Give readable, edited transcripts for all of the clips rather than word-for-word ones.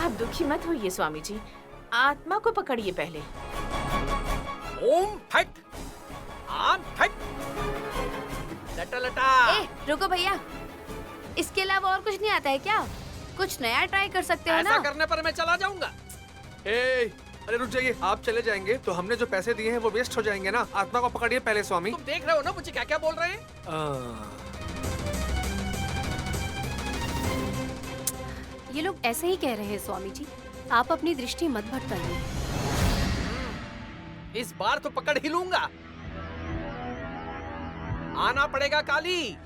आप दुखी मत होइए स्वामी जी, आत्मा को पकड़िए पहले। ओम फट आम फट लटा लटा। ए, रुको भैया, इसके अलावा और कुछ नहीं आता है क्या? कुछ नया ट्राई कर सकते हो ना? ऐसा करने पर मैं चला जाऊंगा। अरे रुक जाइए, आप चले जाएंगे तो हमने जो पैसे दिए हैं वो वेस्ट हो जाएंगे ना। आत्मा को पकड़िए पहले स्वामी। तुम देख रहे हो ना मुझे क्या क्या बोल रहे हैं। ये लोग ऐसे ही कह रहे हैं स्वामी जी, आप अपनी दृष्टि मत भटकाइए। इस बार तो पकड़ ही लूंगा। आना पड़ेगा काली,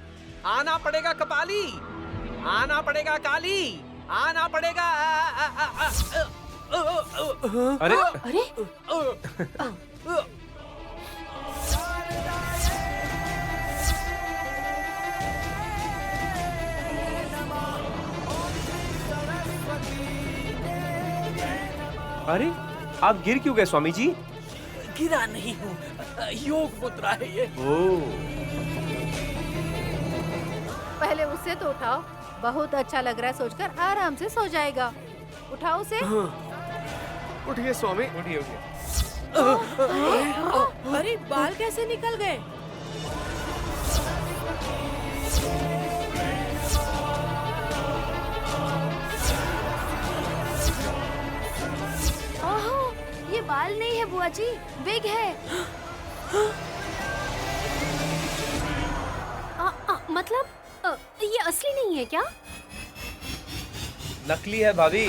आना पड़ेगा कपाली, आना पड़ेगा काली, आना पड़ेगा। अरे अरे अरे आप गिर क्यों गए स्वामी जी? गिरा नहीं हूँ, योग मुद्रा है ये। ओह, पहले उससे तो उठाओ, बहुत अच्छा लग रहा है सोचकर आराम से सो जाएगा। उठाओ उसे। उठिए स्वामी। उठिए उठिए। अरे बाल कैसे निकल गए? ओहो, ये बाल नहीं है बुआ जी, विग है। मतलब ये असली नहीं है क्या? नकली है भाभी।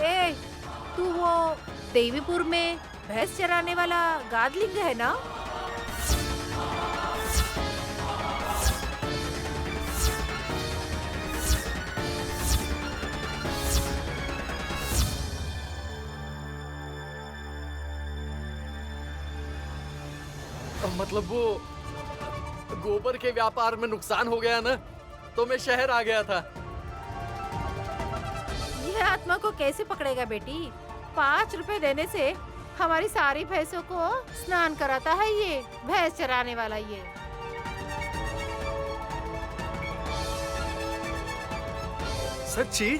ए, तू वो देवीपुर में भैंस चराने वाला गादलिंग है ना? मतलब वो गोबर के व्यापार में नुकसान हो गया ना, तो मैं शहर आ गया था। ये आत्मा को कैसे पकड़ेगा बेटी? 5 रुपए देने से हमारी सारी भैंसों को स्नान कराता है ये भैंस चराने वाला ये। सच्ची?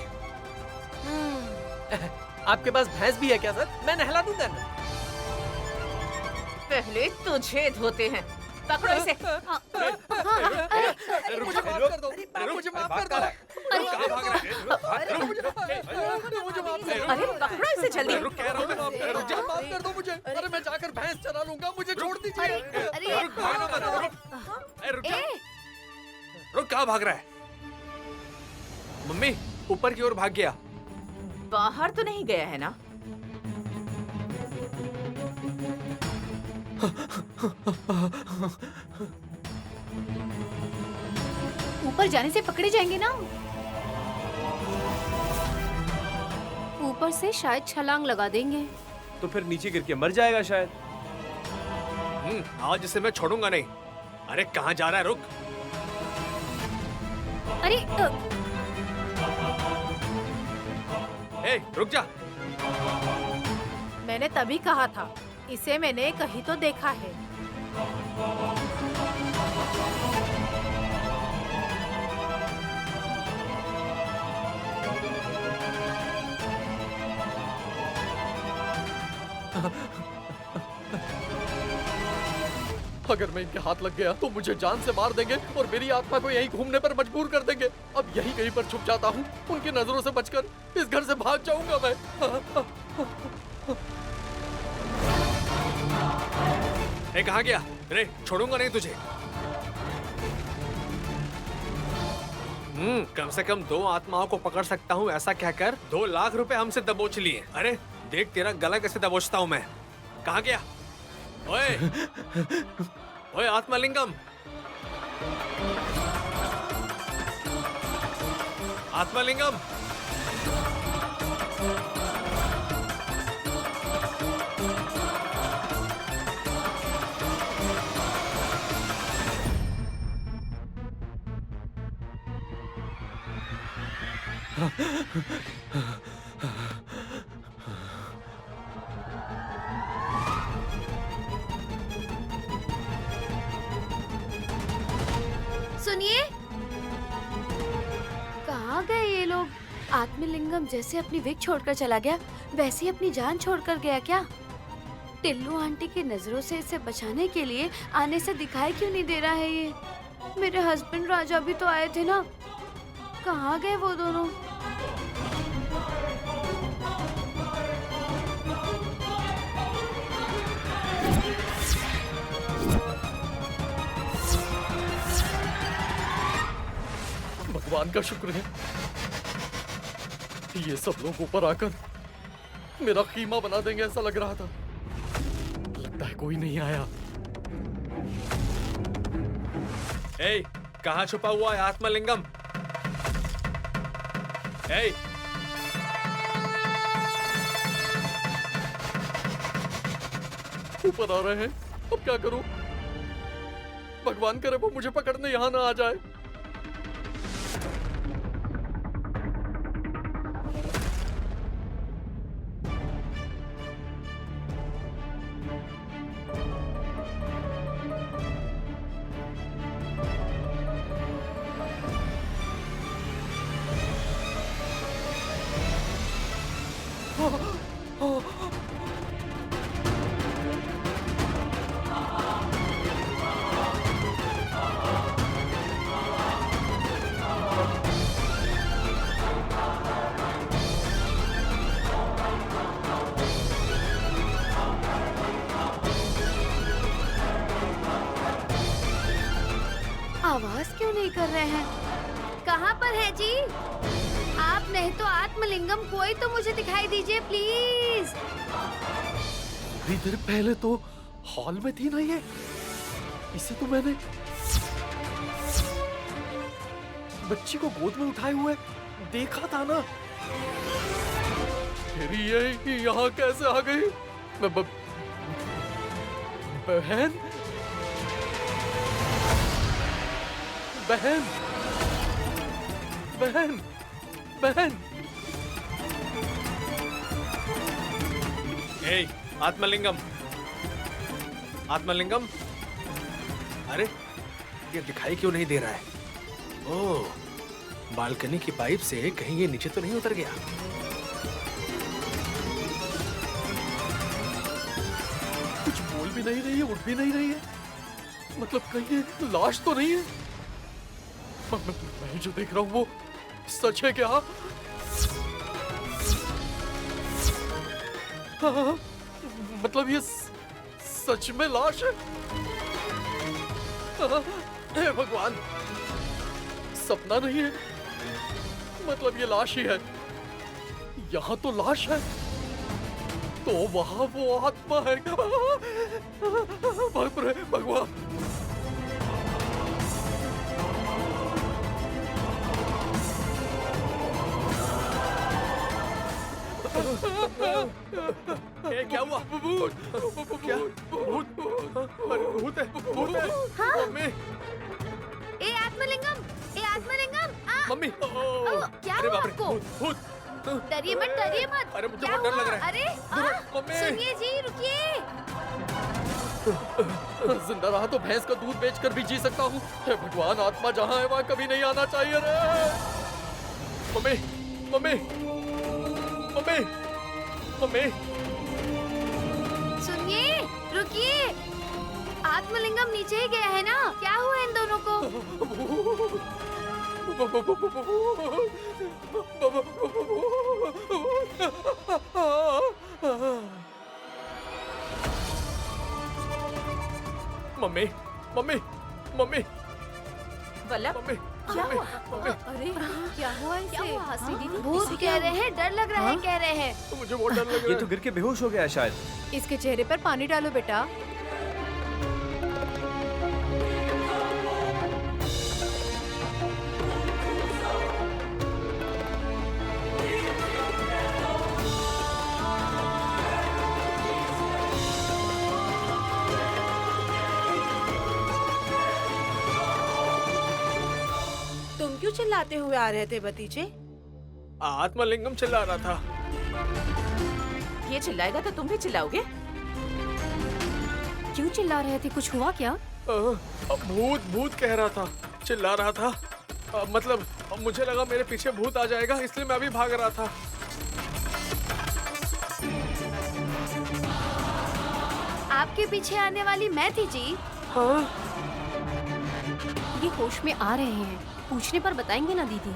आपके पास भैंस भी है क्या सर? मैं नहला दूंगा ना। पहले तुझे धोते हैं, पकड़ो इसे। मुझे माफ कर दो, मुझे माफ कर दो। कहाँ भाग रहे हैं? मुझे माफ कर दो। अरे पकड़ो इसे जल्दी। रुक, कह रहा हूँ ना, मुझे माफ कर दो मुझे। अरे मैं जाकर भैंस चरा लूंगा, मुझे छोड़ दीजिए। रुक, भागना मत, रुक। रुक जा। रुक, कहाँ भाग रहा है? मम्मी ऊपर की ओर भाग गया। बाहर तो नहीं गया है ना? ऊपर जाने से पकड़े जाएंगे ना? ऊपर से शायद छलांग लगा देंगे। तो फिर नीचे गिर के मर जाएगा शायद। आज इसे मैं छोड़ूंगा नहीं। अरे कहाँ जा रहा है? रुक। अरे रुक जा। मैंने तभी कहा था, इसे मैंने कहीं तो देखा है। अगर मैं इनके हाथ लग गया तो मुझे जान से मार देंगे और मेरी आत्मा को यहीं घूमने पर मजबूर कर देंगे। अब यहीं कहीं पर छुप जाता हूँ, उनकी नजरों से बचकर इस घर से भाग जाऊंगा मैं। कहाँ गया? अरे छोड़ूंगा नहीं तुझे। कम से कम 2 आत्माओं को पकड़ सकता हूँ ऐसा कहकर 2 लाख रुपए हमसे दबोच लिए। अरे देख तेरा गला कैसे दबोचता हूँ मैं। कहाँ गया? ओए ओए आत्मालिंगम, आत्मालिंगम। सुनिए, कहाँ गए ये लोग? आत्मलिंगम जैसे अपनी विग छोड़कर चला गया, वैसे ही अपनी जान छोड़कर गया क्या? टिल्लू आंटी की नजरों से इसे बचाने के लिए आने से दिखाई क्यों नहीं दे रहा है ये? मेरे हस्बैंड राजा भी तो आए थे ना, कहाँ गए वो दोनों? भगवान का शुक्र है, ये सब लोग ऊपर आकर मेरा कीमा बना देंगे ऐसा लग रहा था। लगता है कोई नहीं आया। ए, कहाँ छुपा हुआ है आत्मलिंगम? ए, ऊपर आ रहे हैं, अब क्या करूं? भगवान करे वो मुझे पकड़ने यहाँ ना आ जाए। आवाज क्यों नहीं कर रहे हैं? कहाँ पर है जी? आप नहीं तो आत्मलिंगम, कोई तो मुझे दिखाई दीजिए प्लीज। थोड़ी देर पहले तो हॉल में थी ना ये, इसे तो मैंने बच्ची को गोद में उठाए हुए देखा था ना। फिर ये यहाँ कैसे आ गई? बहन, बहन, बहन, बहन। ए, आत्मलिंगम, आत्मलिंगम, अरे ये दिखाई क्यों नहीं दे रहा है? ओह, बालकनी की पाइप से कहीं ये नीचे तो नहीं उतर गया? कुछ बोल भी नहीं रही है, उठ भी नहीं रही है, मतलब कहीं ये लाश तो नहीं है? मैं जो देख रहा हूँ वो सच है क्या? हाँ, मतलब ये सच में लाश है? हाँ, हे भगवान, सपना नहीं है, मतलब ये लाश ही है। यहाँ तो लाश है, तो वहां वो आत्मा है। बाप रे भगवान। ए, क्या हुआ? क्या? भूत? अरे भूत है, भूत है। मम्मी, ए आत्मलिंगम, ए आत्मलिंगम, मम्मी, क्या अरे हुआ बाप रे, आपको? भूत, भूत। डरिए मत, डरिए मत। अरे मुझे क्या बहुत डर हुआ? लग रहा है। अरे मम्मी। सुनिए जी, रुकिए। जिंदा रहा तो भैंस का दूध बेचकर भी जी सकता हूँ। हे भगवान, आत्मा जहाँ है वहाँ कभी नहीं आना चाहिए रे। Mummy, mummy, mummy, mummy. सुनिए, रुकिए। आत्मलिंगम नीचे ही गया है ना? क्या हुआ इन दोनों को? Mummy, mummy, mummy, Vallabh, mummy, क्या मम्मी, हुआ? मम्मी। अरे क्या हुआ इसे? क्या हुआ हंसी दीदी? भूत कह रहे हैं, डर लग रहा है कह रहे हैं। मुझे बहुत डर लग ये रहा तो है। गिर के बेहोश हो गया है शायद। इसके चेहरे पर पानी डालो बेटा। तुम क्यों चिल्लाते हुए आ रहे थे भतीजे? आत्मलिंगम चिल्ला रहा था। ये चिल्लाएगा तो तुम भी चिल्लाओगे? क्यों चिल्ला रहे थे? कुछ हुआ क्या? भूत, भूत कह रहा था। चिल्ला रहा था। मतलब मुझे लगा मेरे पीछे भूत आ जाएगा, इसलिए मैं भी भाग रहा था। आपके पीछे आने वाली मैं थी जी। हाँ? ये होश में आ रहे हैं, पूछने पर बताएंगे ना दीदी।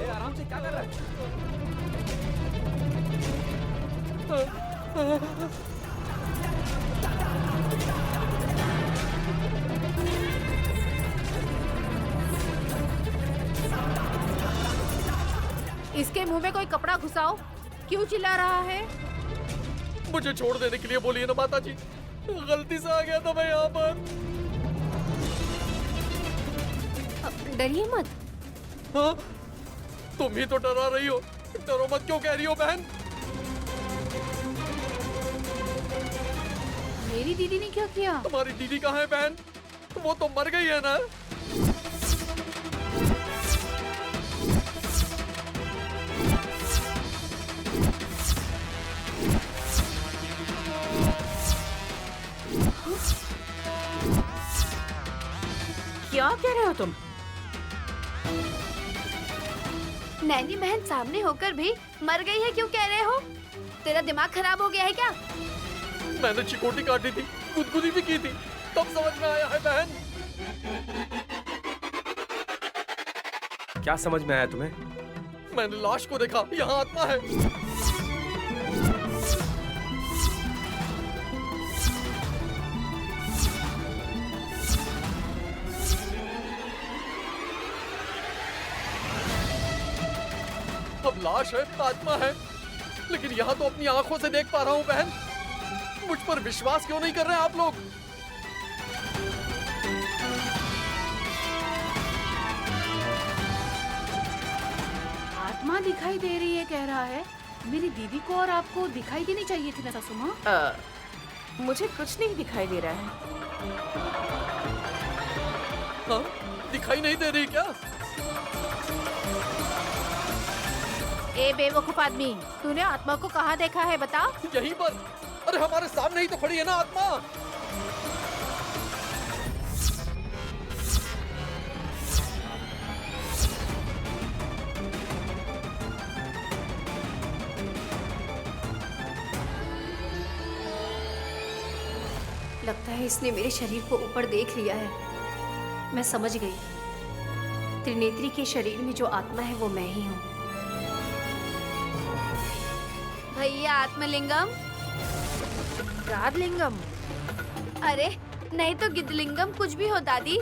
आराम से, क्या कर रहा है? इसके मुंह में कोई कपड़ा घुसाओ। क्यों चिल्ला रहा है? मुझे छोड़ देने के लिए बोलिए ना माता जी, गलती से आ गया था मैं यहाँ पर। डरिए मत। हाँ? तुम ही तो डरा रही हो। डरो मत क्यों कह रही हो बहन? मेरी दीदी ने क्या किया? तुम्हारी दीदी कहाँ है बहन? वो तो मर गई है ना? क्या कह रहे हो तुम? नैनी बहन सामने होकर भी मर गई है क्यों कह रहे हो? तेरा दिमाग खराब हो गया है क्या? मैंने चिकोटी काटी थी, गुदगुदी भी की थी, तब समझ में आया है बहन। क्या समझ में आया तुम्हें? मैंने लाश को देखा, यहाँ आत्मा है। अब लाश है, आत्मा है, लेकिन यहाँ तो अपनी आंखों से देख पा रहा हूँ बहन। मुझ पर विश्वास क्यों नहीं कर रहे आप लोग? आत्मा दिखाई दे रही है कह रहा है। मेरी दीदी को और आपको दिखाई देनी चाहिए थी ना सासू माँ। मुझे कुछ नहीं दिखाई दे रहा है। हाँ? दिखाई नहीं दे रही क्या? ए बेवकूफ आदमी, तूने आत्मा को कहाँ देखा है बता? यहीं पर। अरे हमारे सामने ही तो खड़ी है ना आत्मा। लगता है इसने मेरे शरीर को ऊपर देख लिया है। मैं समझ गई, त्रिनेत्री के शरीर में जो आत्मा है वो मैं ही हूँ। भैया आत्मलिंगम। राजलिंगम। अरे नहीं तो गिद्धलिंगम, कुछ भी हो दादी।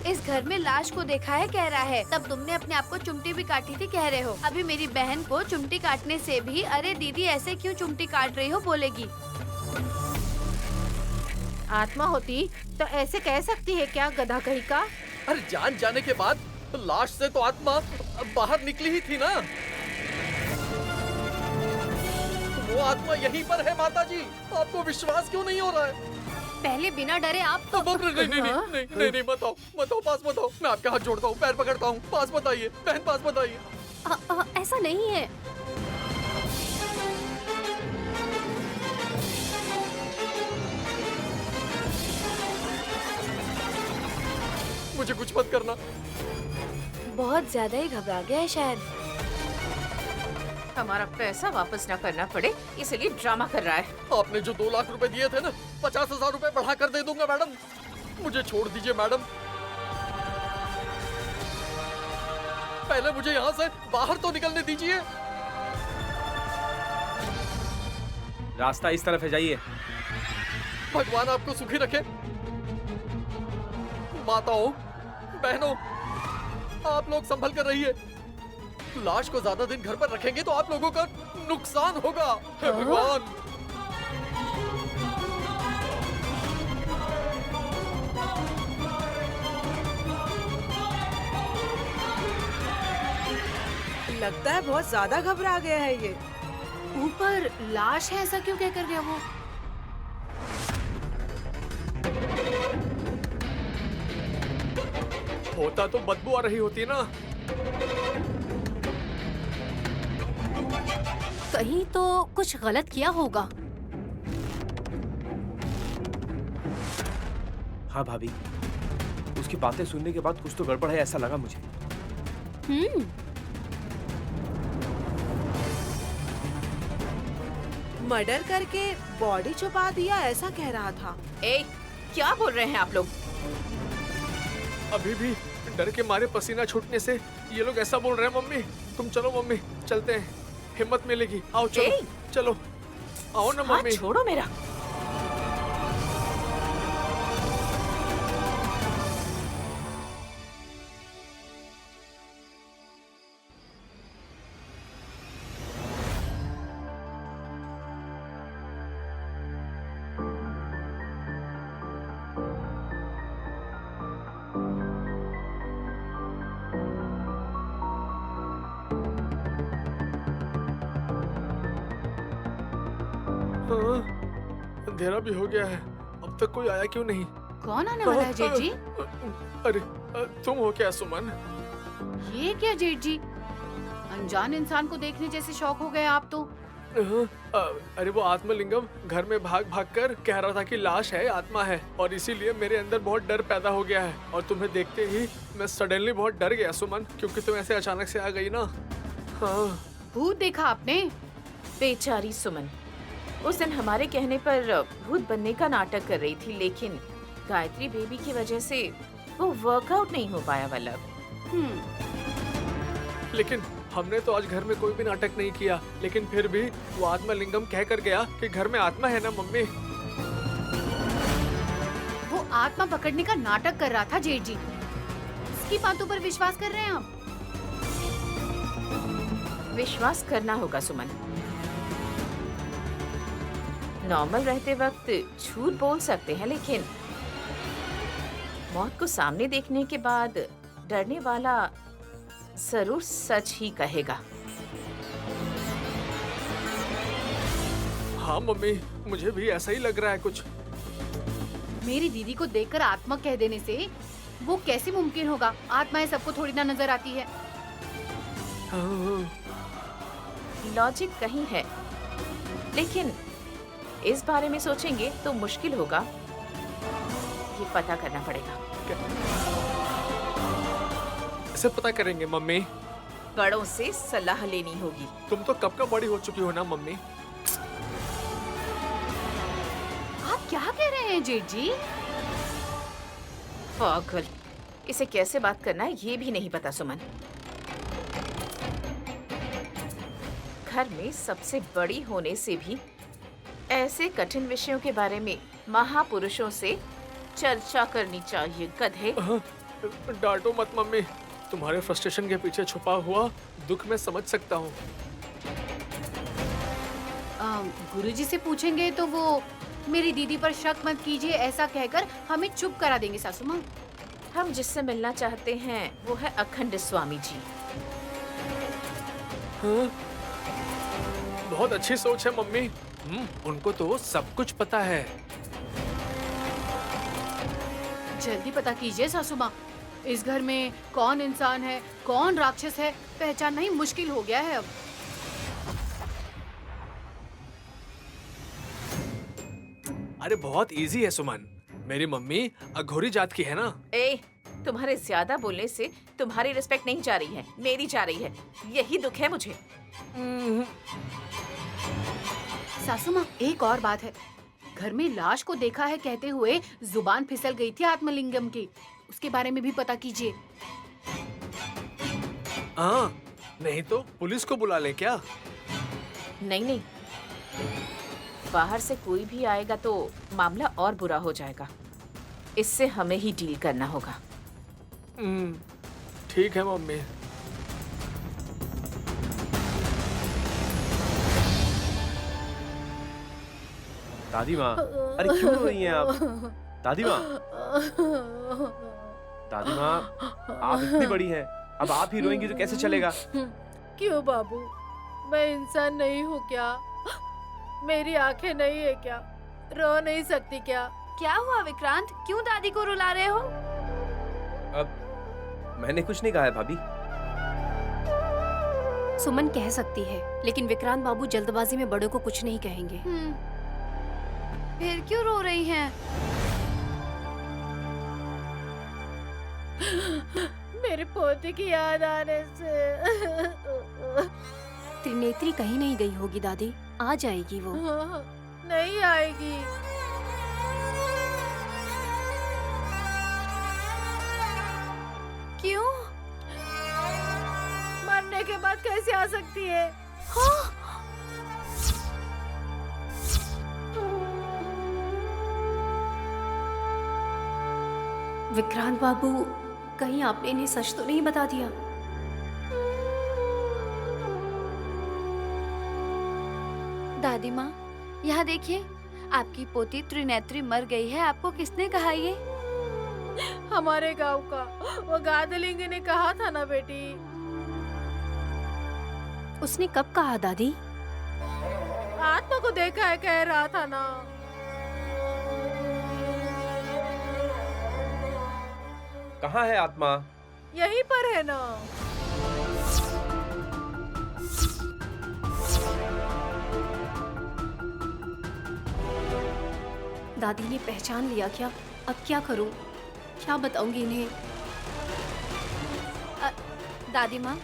इस घर में लाश को देखा है कह रहा है, तब तुमने अपने आप को चिमटी भी काटी थी कह रहे हो। अभी मेरी बहन को चिमटी काटने से भी अरे दीदी ऐसे क्यों चिमटी काट रही हो बोलेगी। आत्मा होती तो ऐसे कह सकती है क्या, गधा कहीं का? अरे जान जाने के बाद लाश से तो आत्मा बाहर निकली ही थी ना। वो आत्मा यहीं पर है माता जी। आपको विश्वास क्यों नहीं हो रहा है? पहले बिना डरे आप तो नहीं, मत आओ, पास मत आओ। मैं आपके हाथ जोड़ता हूँ, पैर पकड़ता हूँ, पास मत आइए बहन, पास मत आइए। ऐसा नहीं है। मुझे कुछ मत करना। बहुत ज्यादा ही घबरा गया है शायद। हमारा पैसा वापस ना करना पड़े इसलिए ड्रामा कर रहा है। आपने जो 2 लाख रुपए दिए थे ना, 50,000 रुपए बढ़ा कर दे दूंगा मैडम। मुझे छोड़ दीजिए मैडम। पहले मुझे यहाँ से बाहर तो निकलने दीजिए। रास्ता इस तरफ है, जाइए। भगवान आपको सुखी रखे। माताओं, बहनों, आप लोग संभल कर रहिए। लाश को ज्यादा दिन घर पर रखेंगे तो आप लोगों का नुकसान होगा। हे भगवान। लगता है बहुत ज्यादा घबरा गया है ये। ऊपर लाश है ऐसा क्यों कह कर गया वो? होता तो बदबू आ रही होती ना। कहीं तो कुछ गलत किया होगा। हाँ भाभी, उसकी बातें सुनने के बाद कुछ तो गड़बड़ है ऐसा लगा मुझे। मर्डर करके बॉडी छुपा दिया ऐसा कह रहा था। ए, क्या बोल रहे हैं आप लोग? अभी भी डर के मारे पसीना छूटने से ये लोग ऐसा बोल रहे हैं। मम्मी तुम चलो, मम्मी चलते हैं, हिम्मत मिलेगी। आओ चलो ए! चलो, आओ ना हाथ मम्मी। छोड़ो मेरा। हाँ, अंधेरा भी हो गया है, अब तक कोई आया क्यों नहीं? कौन आने वाला है जेठ जी? अरे तुम हो क्या सुमन? ये क्या जेठ जी, अनजान इंसान को देखने जैसे शौक हो गए आप तो। अरे वो आत्मलिंगम घर में भाग भाग कर कह रहा था कि लाश है, आत्मा है, और इसीलिए मेरे अंदर बहुत डर पैदा हो गया है। और तुम्हें देखते ही मैं सडनली बहुत डर गया सुमन, क्योंकि तुम ऐसे अचानक से आ गई ना। हाँ। भूत देखा आपने? बेचारी सुमन उस दिन हमारे कहने पर भूत बनने का नाटक कर रही थी, लेकिन गायत्री बेबी की वजह से वो वर्कआउट नहीं हो पाया वल्लभ। लेकिन हमने तो आज घर में कोई भी नाटक नहीं किया, लेकिन फिर भी वो आत्मलिंगम कह कर गया कि घर में आत्मा है ना मम्मी। वो आत्मा पकड़ने का नाटक कर रहा था जेठ जी। इसकी बातों पर विश्वास कर रहे हैं आप? विश्वास करना होगा सुमन। नॉर्मल रहते वक्त झूठ बोल सकते हैं, लेकिन मौत को सामने देखने के बाद डरने वाला जरूर सच ही कहेगा। हाँ मम्मी, मुझे भी ऐसा ही लग रहा है कुछ। मेरी दीदी को देखकर आत्मा कह देने से वो कैसे मुमकिन होगा? आत्माएं सबको थोड़ी ना नजर आती है। लॉजिक कहीं है, लेकिन इस बारे में सोचेंगे तो मुश्किल होगा। ये पता करना पड़ेगा। ऐसे पता करेंगे मम्मी? बड़ों से सलाह लेनी होगी। तुम तो कब का बड़ी हो चुकी हो ना मम्मी। आप क्या कह रहे हैं जेठ जी? पागल, इसे कैसे बात करना है ये भी नहीं पता सुमन। घर में सबसे बड़ी होने से भी ऐसे कठिन विषयों के बारे में महापुरुषों से चर्चा करनी चाहिए, गधे। डांटो मत मम्मी, तुम्हारे फ्रस्ट्रेशन के पीछे छुपा हुआ दुख मैं समझ सकता हूँ। गुरुजी से पूछेंगे तो वो मेरी दीदी पर शक मत कीजिए ऐसा कहकर हमें चुप करा देंगे सासू माँ। हम जिससे मिलना चाहते हैं वो है अखंड स्वामी जी। हाँ? बहुत अच्छी सोच है मम्मी। उनको तो सब कुछ पता है। जल्दी पता कीजिए सासू माँ, इस घर में कौन इंसान है कौन राक्षस है पहचानना ही मुश्किल हो गया है अब। अरे बहुत इजी है सुमन, मेरी मम्मी अघोरी जात की है ना। ए, तुम्हारे ज्यादा बोलने से तुम्हारी रिस्पेक्ट नहीं जा रही है, मेरी जा रही है। यही दुख है मुझे। सासू माँ एक और बात है, घर में लाश को देखा है कहते हुए जुबान फिसल गई थी आत्मलिंगम की, उसके बारे में भी पता कीजिए। हाँ, नहीं तो पुलिस को बुला ले क्या? नहीं, बाहर से कोई भी आएगा तो मामला और बुरा हो जाएगा। इससे हमें ही डील करना होगा। ठीक है मम्मी। दादी माँ, अरे क्यों रो रही हैं आप? दादी माँ, दादी माँ, आप इतनी बड़ी हैं, अब आप ही रोएंगी तो कैसे चलेगा? क्यों बाबू, मैं इंसान नहीं हूँ क्या? मेरी आंखें नहीं है क्या? रो नहीं सकती क्या? क्या हुआ विक्रांत, क्यों दादी को रुला रहे हो? मैंने कुछ नहीं कहा है भाभी। सुमन कह सकती है, लेकिन विक्रांत बाबू जल्दबाजी में बड़ों को कुछ नहीं कहेंगे। फिर क्यों रो रही हैं? मेरे पोते की याद आने से। त्रिनेत्री कहीं नहीं गई होगी दादी, आ जाएगी वो। नहीं आएगी। क्यों? मरने के बाद कैसे आ सकती है? विक्रांत बाबू, कहीं आपने इन्हें सच तो नहीं बता दिया? दादी माँ, यहाँ देखिए, आपकी पोती त्रिनेत्री मर गई है। आपको किसने कहा ये? हमारे गांव का वो गादलिंग ने कहा था ना बेटी। उसने कब कहा दादी? आत्मा को देखा है कह रहा था ना। कहाँ है आत्मा? यहीं पर है ना। दादी ने पहचान लिया क्या? अब क्या करूं? क्या बताऊंगी इन्हें? दादी माँ,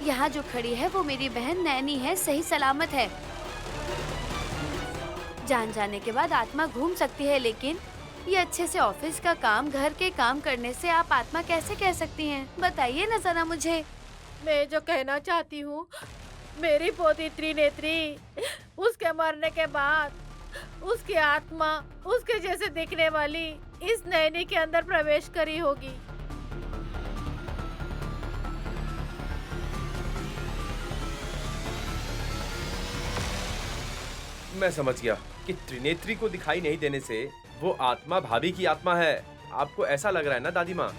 यहाँ जो खड़ी है वो मेरी बहन नैनी है, सही सलामत है। जान जाने के बाद आत्मा घूम सकती है, लेकिन ये अच्छे से ऑफिस का काम, घर के काम करने से आप आत्मा कैसे कह सकती हैं? बताइए ना जरा मुझे। मैं जो कहना चाहती हूँ, मेरी पोती त्रिनेत्री, उसके मरने के बाद उसकी आत्मा उसके जैसे दिखने वाली इस नैनी के अंदर प्रवेश करी होगी। मैं समझ गया कि त्रिनेत्री को दिखाई नहीं देने से वो आत्मा भाभी की आत्मा है। आपको ऐसा लग रहा है ना दादी माँ?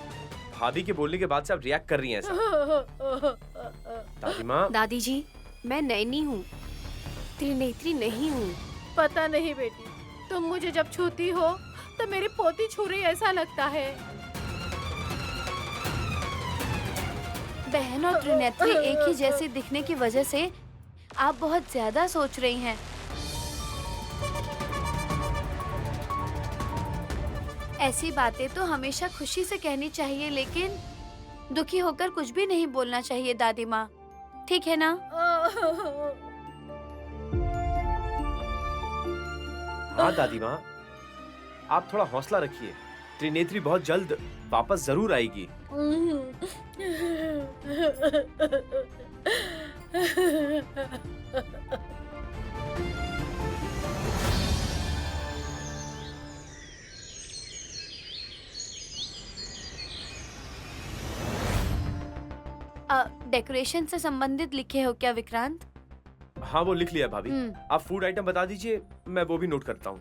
भाभी के बोलने के बाद से आप रिएक्ट कर रही हैं ऐसा। दादी माँ। दादी जी, मैं नैनी हूँ, त्रिनेत्री नहीं हूँ। पता नहीं बेटी, तुम मुझे जब छूती हो तो मेरी पोती छू रही ऐसा लगता है। बहन और त्रिनेत्री एक ही जैसे दिखने की वजह से आप बहुत ज्यादा सोच रही हैं। ऐसी बातें तो हमेशा खुशी से कहनी चाहिए, लेकिन दुखी होकर कुछ भी नहीं बोलना चाहिए दादी माँ, ठीक है ना? हाँ दादी माँ, आप थोड़ा हौसला रखिए। त्रिनेत्री बहुत जल्द वापस जरूर आएगी। डेकोरेशन से संबंधित लिखे हो क्या विक्रांत? हाँ वो लिख लिया भाभी। आप फूड आइटम बता दीजिए, मैं वो भी नोट करता हूँ।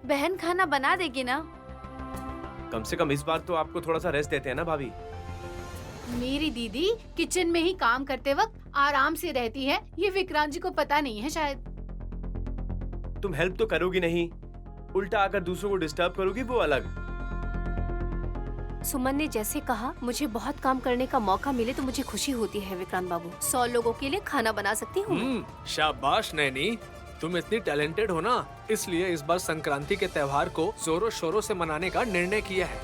बहन खाना बना देगी ना? कम से कम इस बार तो आपको थोड़ा सा रेस्ट देते हैं ना भाभी। मेरी दीदी किचन में ही काम करते वक्त आराम से रहती है, ये विक्रांत जी को पता नहीं है शायद। तुम हेल्प तो करोगी नहीं, उल्टा आकर दूसरों को डिस्टर्ब करोगी, वो अलग। सुमन ने जैसे कहा, मुझे बहुत काम करने का मौका मिले तो मुझे खुशी होती है विक्रांत बाबू। 100 लोगों के लिए खाना बना सकती हूँ। शाबाश नैनी, तुम इतनी टैलेंटेड हो ना, इसलिए इस बार संक्रांति के त्योहार को जोरों शोरों से मनाने का निर्णय किया है।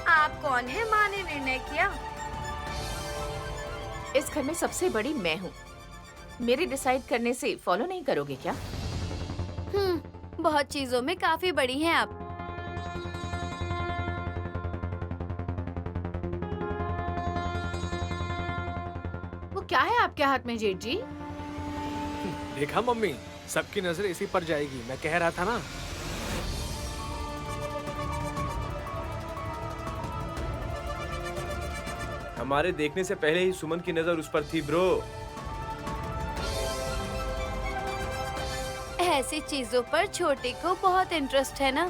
आप कौन है? माँ ने निर्णय किया। इस घर में सबसे बड़ी मैं हूँ। मेरे डिसाइड करने से फॉलो नहीं करोगे क्या? बहुत चीजों में काफी बड़ी हैं आप। वो क्या है आपके हाथ में जेठ जी? देखा मम्मी, सबकी नजर इसी पर जाएगी, मैं कह रहा था ना। हमारे देखने से पहले ही सुमन की नजर उस पर थी ब्रो। ऐसी चीजों पर छोटे को बहुत इंटरेस्ट है ना।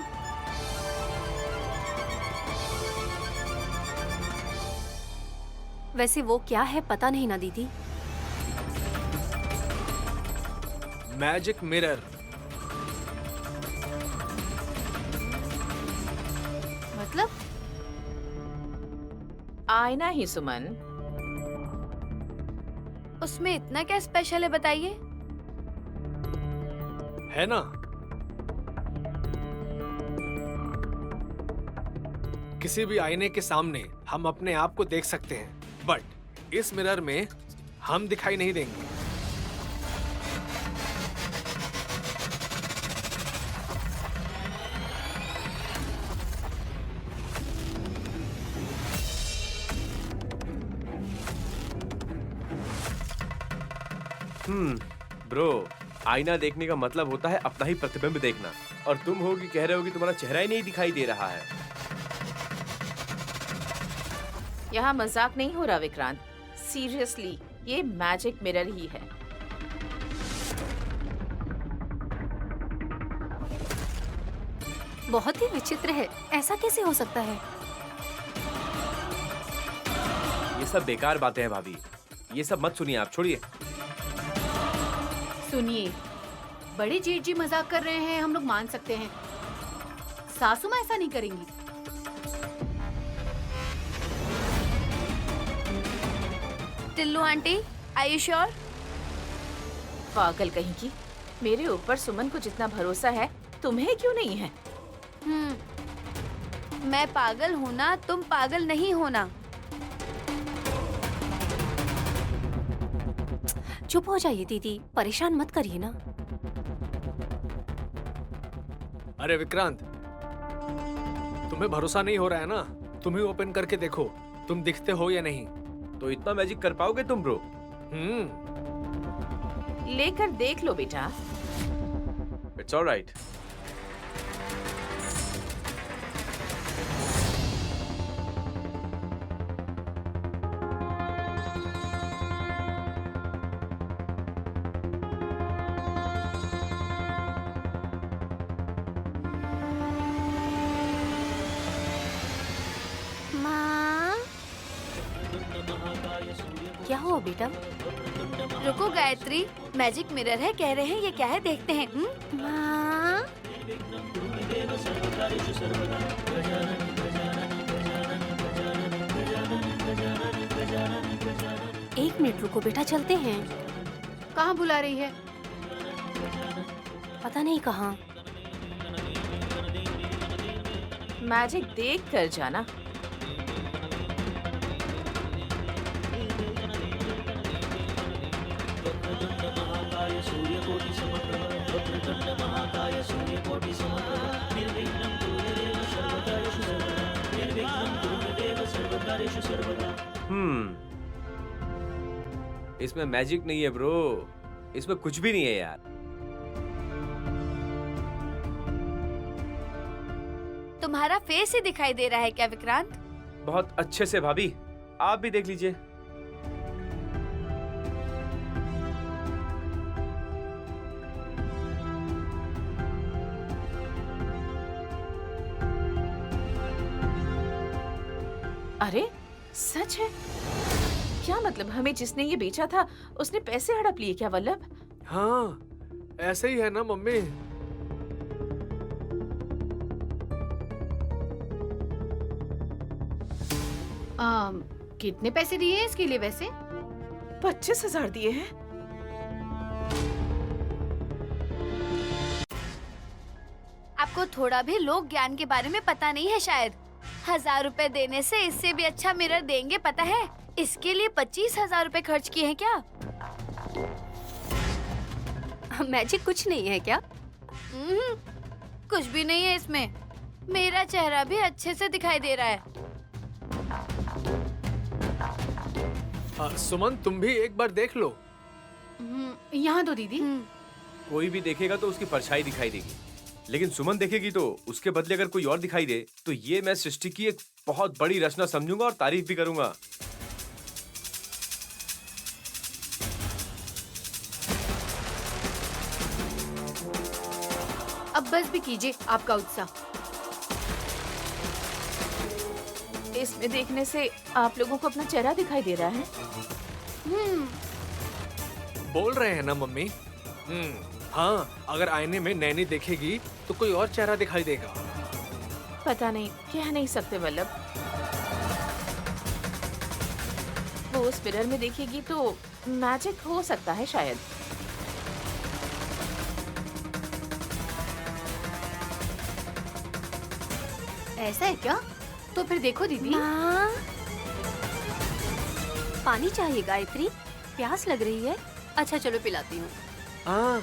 वैसे वो क्या है पता नहीं ना दीदी। Magic mirror. मतलब आईना ही सुमन। उसमें इतना क्या स्पेशल है बताइए? है ना? किसी भी आईने के सामने हम अपने आप को देख सकते हैं, बट इस मिरर में हम दिखाई नहीं देंगे। ब्रो, आईना देखने का मतलब होता है अपना ही प्रतिबिंब देखना, और तुम हो कि कह रहे हो कि तुम्हारा चेहरा ही नहीं दिखाई दे रहा है। यहाँ मजाक नहीं हो रहा विक्रांत, सीरियसली ये मैजिक मिरर ही है। बहुत ही विचित्र है, ऐसा कैसे हो सकता है? ये सब बेकार बातें हैं भाभी, ये सब मत सुनिए, आप छोड़िए। सुनिए, बड़े जेठ जी मजाक कर रहे हैं, हम लोग मान सकते हैं। सासू माँ ऐसा नहीं करेंगी। Tillu aunty, are you sure? पागल कहीं की, मेरे ऊपर सुमन को जितना भरोसा है तुम्हें क्यों नहीं है? मैं पागल हूँ ना, तुम पागल नहीं हो ना। चुप हो जाइए दीदी, परेशान मत करिए ना। अरे विक्रांत, तुम्हें भरोसा नहीं हो रहा है ना? तुम ही ओपन करके देखो, तुम दिखते हो या नहीं। तो इतना मैजिक कर पाओगे तुम ब्रो? लेकर देख लो बेटा। It's alright. माँ, क्या हुआ बेटा? रुको गायत्री, मैजिक मिरर है, कह रहे हैं ये क्या है, देखते हैं। माँ, एक मिनट रुको बेटा, चलते हैं। कहाँ बुला रही है? पता नहीं कहाँ। मैजिक देख कर जाना। इसमें मैजिक नहीं है ब्रो, इसमें कुछ भी नहीं है यार। तुम्हारा फेस ही दिखाई दे रहा है क्या विक्रांत? बहुत अच्छे से भाभी, आप भी देख लीजिए। अरे सच है? क्या मतलब, हमें जिसने ये बेचा था उसने पैसे हड़प लिए क्या वल्लभ? हाँ, ऐसे ही है ना मम्मी। कितने पैसे दिए हैं इसके लिए वैसे? 25,000 दिए हैं। आपको थोड़ा भी लोक ज्ञान के बारे में पता नहीं है शायद। 1000 रुपए देने से इससे भी अच्छा मिरर देंगे, पता है? इसके लिए 25,000 रुपए खर्च किए हैं क्या? मैजिक कुछ नहीं है क्या? कुछ भी नहीं है इसमें। मेरा चेहरा भी अच्छे से दिखाई दे रहा है। सुमन, तुम भी एक बार देख लो। यहाँ दो दीदी। कोई भी देखेगा तो उसकी परछाई दिखाई देगी, लेकिन सुमन देखेगी तो उसके बदले अगर कोई और दिखाई दे तो ये मैं सृष्टि की एक बहुत बड़ी रचना समझूंगा और तारीफ भी करूंगा। अब बस भी कीजिए आपका उत्साह। इसमें देखने से आप लोगों को अपना चेहरा दिखाई दे रहा है? बोल रहे हैं ना मम्मी। हाँ, अगर आईने में नैनी देखेगी तो कोई और चेहरा दिखाई देगा। पता नहीं, कह नहीं सकते वल्लभ। उस मिरर में देखेगी तो मैजिक हो सकता है शायद। ऐसा है क्या? तो फिर देखो दीदी। माँ, पानी चाहिए गायत्री, प्यास लग रही है। अच्छा चलो पिलाती हूँ। हाँ,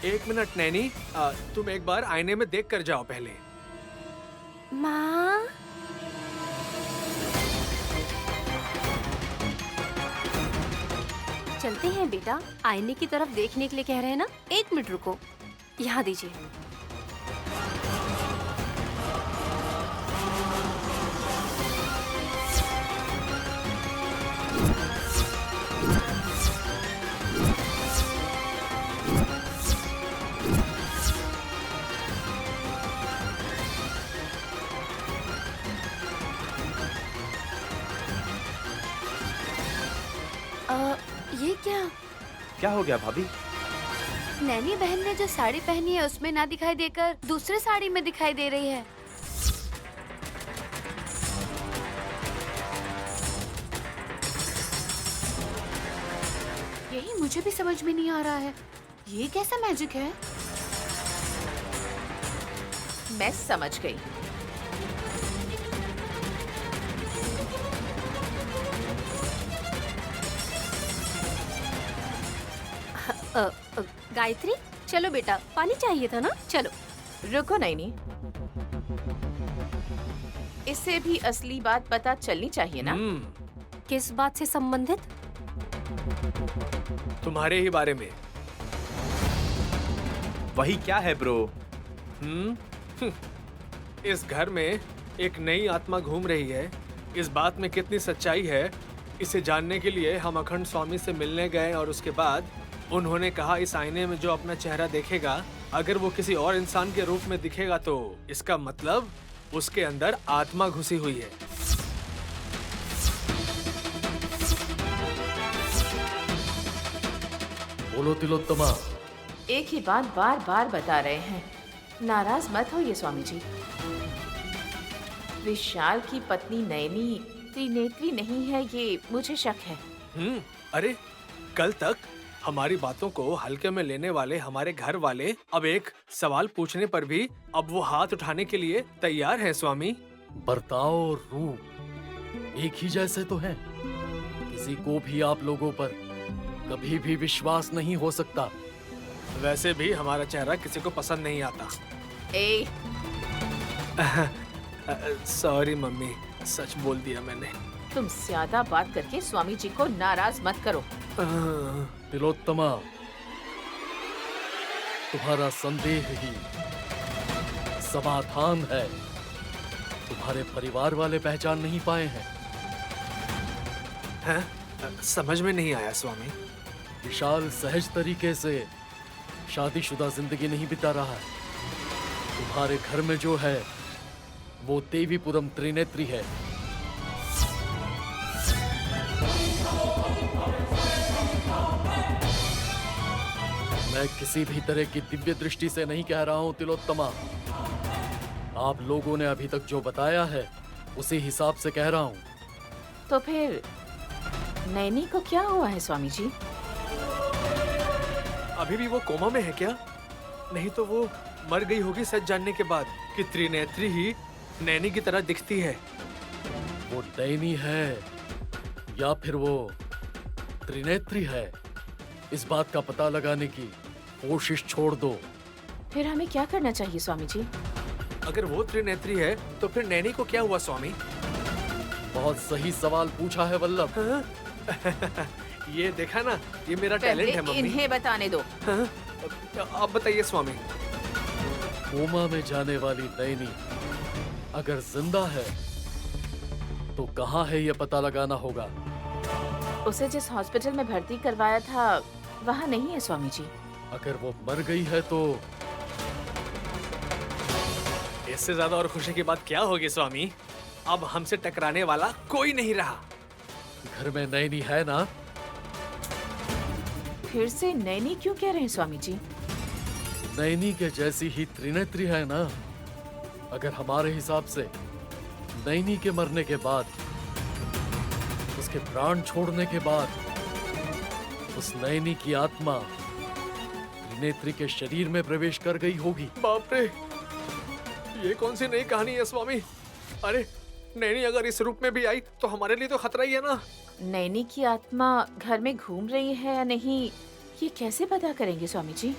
1 मिनट नैनी, तुम एक बार आईने में देख कर जाओ पहले। माँ, चलते हैं बेटा, आईने की तरफ देखने के लिए कह रहे हैं ना। 1 मिनट रुको, यहाँ दीजिए। ये क्या हो गया भाभी? नैनी बहन ने जो साड़ी पहनी है उसमें ना दिखाई देकर दूसरे साड़ी में दिखाई दे रही है। यही मुझे भी समझ में नहीं आ रहा है, ये कैसा मैजिक है? मैं समझ गई। गायत्री चलो बेटा, पानी चाहिए था ना, चलो। रुको नैनी, इससे भी असली बात पता चलनी चाहिए ना। किस बात से संबंधित? तुम्हारे ही बारे में। वही क्या है ब्रो? इस घर में एक नई आत्मा घूम रही है। इस बात में कितनी सच्चाई है, इसे जानने के लिए हम अखंड स्वामी से मिलने गए और उसके बाद उन्होंने कहा इस आईने में जो अपना चेहरा देखेगा, अगर वो किसी और इंसान के रूप में दिखेगा तो इसका मतलब उसके अंदर आत्मा घुसी हुई है। बोलो तिलोत्तमा। एक ही बात बार बार बता रहे हैं, नाराज मत होइए स्वामी जी। विशाल की पत्नी नैनी त्रिनेत्री नहीं है, ये मुझे शक है। अरे कल तक हमारी बातों को हल्के में लेने वाले हमारे घर वाले अब एक सवाल पूछने पर भी अब वो हाथ उठाने के लिए तैयार हैं स्वामी। बर्ताव और रूप एक ही जैसे तो हैं। किसी को भी आप लोगों पर कभी भी विश्वास नहीं हो सकता। वैसे भी हमारा चेहरा किसी को पसंद नहीं आता। ए सॉरी मम्मी, सच बोल दिया मैंने। तुम ज्यादा बात करके स्वामी जी को नाराज मत करो। तिलोत्तमा, तुम्हारा संदेह ही समाधान है। तुम्हारे परिवार वाले पहचान नहीं पाए हैं। समझ में नहीं आया स्वामी। विशाल सहज तरीके से शादीशुदा जिंदगी नहीं बिता रहा है। तुम्हारे घर में जो है वो देवीपुरम त्रिनेत्री है। मैं किसी भी तरह की दिव्य दृष्टि से नहीं कह रहा हूं तिलोत्तमा। आप लोगों ने अभी तक जो बताया है उसी हिसाब से कह रहा हूं। तो फिर नैनी को क्या हुआ है स्वामी जी? अभी भी वो कोमा में है क्या? नहीं तो वो मर गई होगी सच जानने के बाद कि त्रिनेत्री ही नैनी की तरह दिखती है। वो नैनी है या फिर वो त्रिनेत्री है, इस बात का पता लगाने की कोशिश छोड़ दो। फिर हमें क्या करना चाहिए स्वामी जी? अगर वो त्रिनेत्री है तो फिर नैनी को क्या हुआ स्वामी? बहुत सही सवाल पूछा है वल्लभ। ये देखा ना, ये मेरा टैलेंट है मम्मी। इन्हें बताने दो। आप बताइए स्वामी। कोमा में जाने वाली नैनी अगर जिंदा है तो कहाँ है ये पता लगाना होगा। उसे जिस हॉस्पिटल में भर्ती करवाया था वहाँ नहीं है स्वामी जी। अगर वो मर गई है तो इससे ज्यादा और खुशी की बात क्या होगी स्वामी? अब हमसे टकराने वाला कोई नहीं रहा। घर में नैनी है ना? फिर से नैनी क्यों कह रहे हैं स्वामी जी? नैनी के जैसी ही त्रिनेत्री है ना। अगर हमारे हिसाब से नैनी के मरने के बाद उसके प्राण छोड़ने के बाद उस नयनी की आत्मा त्रिनेत्री के शरीर में प्रवेश कर गई होगी। बाप रे, ये कौन सी नई कहानी है स्वामी? अरे नैनी अगर इस रूप में भी आई तो हमारे लिए तो खतरा ही है ना। नैनी की आत्मा घर में घूम रही है या नहीं, ये कैसे पता करेंगे स्वामी जी?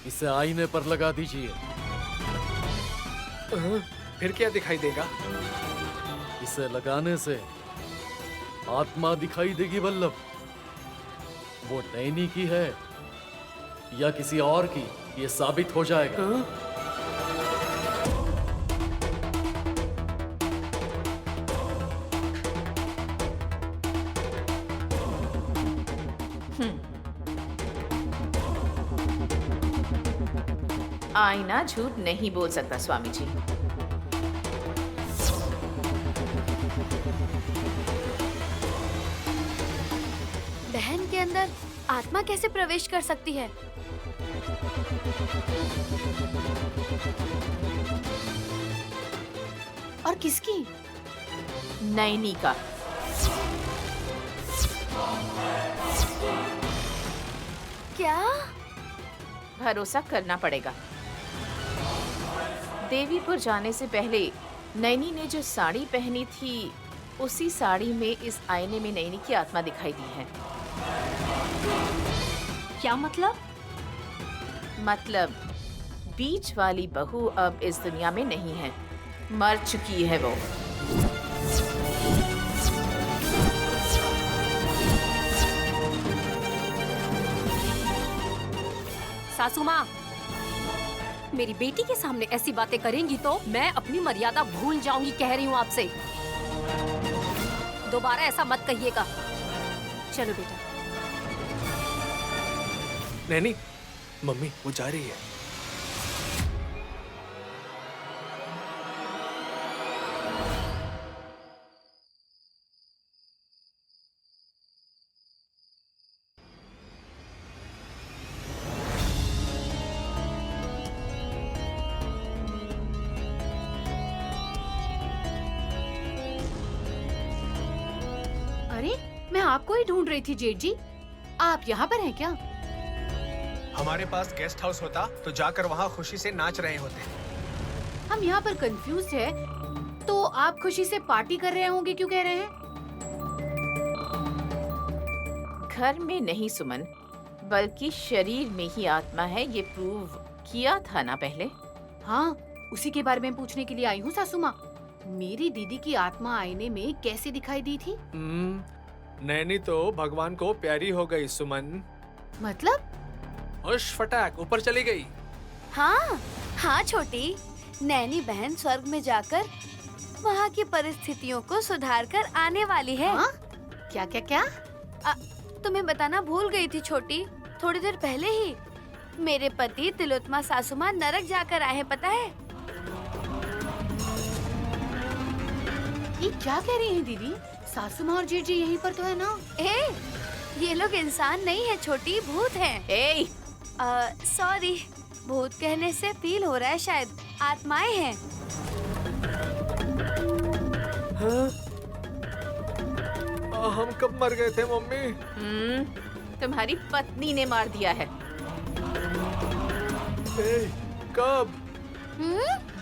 इसे आईने पर लगा दीजिए। फिर क्या दिखाई देगा? इसे लगाने से आत्मा दिखाई देगी वल्लभ। वो नैनी की है या किसी और की, ये साबित हो जाएगा। आईना झूठ नहीं बोल सकता स्वामी जी। बहन के अंदर आत्मा कैसे प्रवेश कर सकती है? और किसकी? नैनी का। क्या? भरोसा करना पड़ेगा। देवीपुर जाने से पहले नैनी ने जो साड़ी पहनी थी, उसी साड़ी में इस आईने में नैनी की आत्मा दिखाई दी है। क्या मतलब? मतलब बीच वाली बहू अब इस दुनिया में नहीं है, मर चुकी है वो। सासू माँ, मेरी बेटी के सामने ऐसी बातें करेंगी तो मैं अपनी मर्यादा भूल जाऊंगी, कह रही हूँ आपसे। दोबारा ऐसा मत कहिएगा। चलो बेटा। नैनी, मम्मी वो जा रही है। अरे मैं आपको ही ढूंढ रही थी जेठ जी। आप यहाँ पर हैं क्या? हमारे पास गेस्ट हाउस होता तो जाकर वहाँ खुशी से नाच रहे होते। हम यहाँ पर कंफ्यूज है, तो आप खुशी से पार्टी कर रहे होंगे क्यों कह रहे हैं? घर में नहीं सुमन, बल्कि शरीर में ही आत्मा है, ये प्रूव किया था ना पहले। हाँ, उसी के बारे में पूछने के लिए आई हूँ सासू माँ। मेरी दीदी की आत्मा आईने में कैसे दिखाई दी थी? नैनी तो भगवान को प्यारी हो गई सुमन। मतलब? उश फटाक ऊपर चली गई। हाँ हाँ छोटी, नैनी बहन स्वर्ग में जाकर वहाँ की परिस्थितियों को सुधार कर आने वाली है। हाँ? क्या क्या क्या? तुम्हें बताना भूल गई थी छोटी, थोड़ी देर पहले ही मेरे पति तिलोत्तमा सासू माँ नरक जाकर आए हैं, पता है? ये क्या कह रही हैं दीदी? सासू माँ और जेठ जी यहीं पर तो है ना? ये लोग इंसान नहीं है छोटी, भूत हैं। सॉरी, भूत कहने से फील हो रहा है, शायद आत्माएं हैं। हाँ? हम कब मर गए थे मम्मी? तुम्हारी पत्नी ने मार दिया है। कब?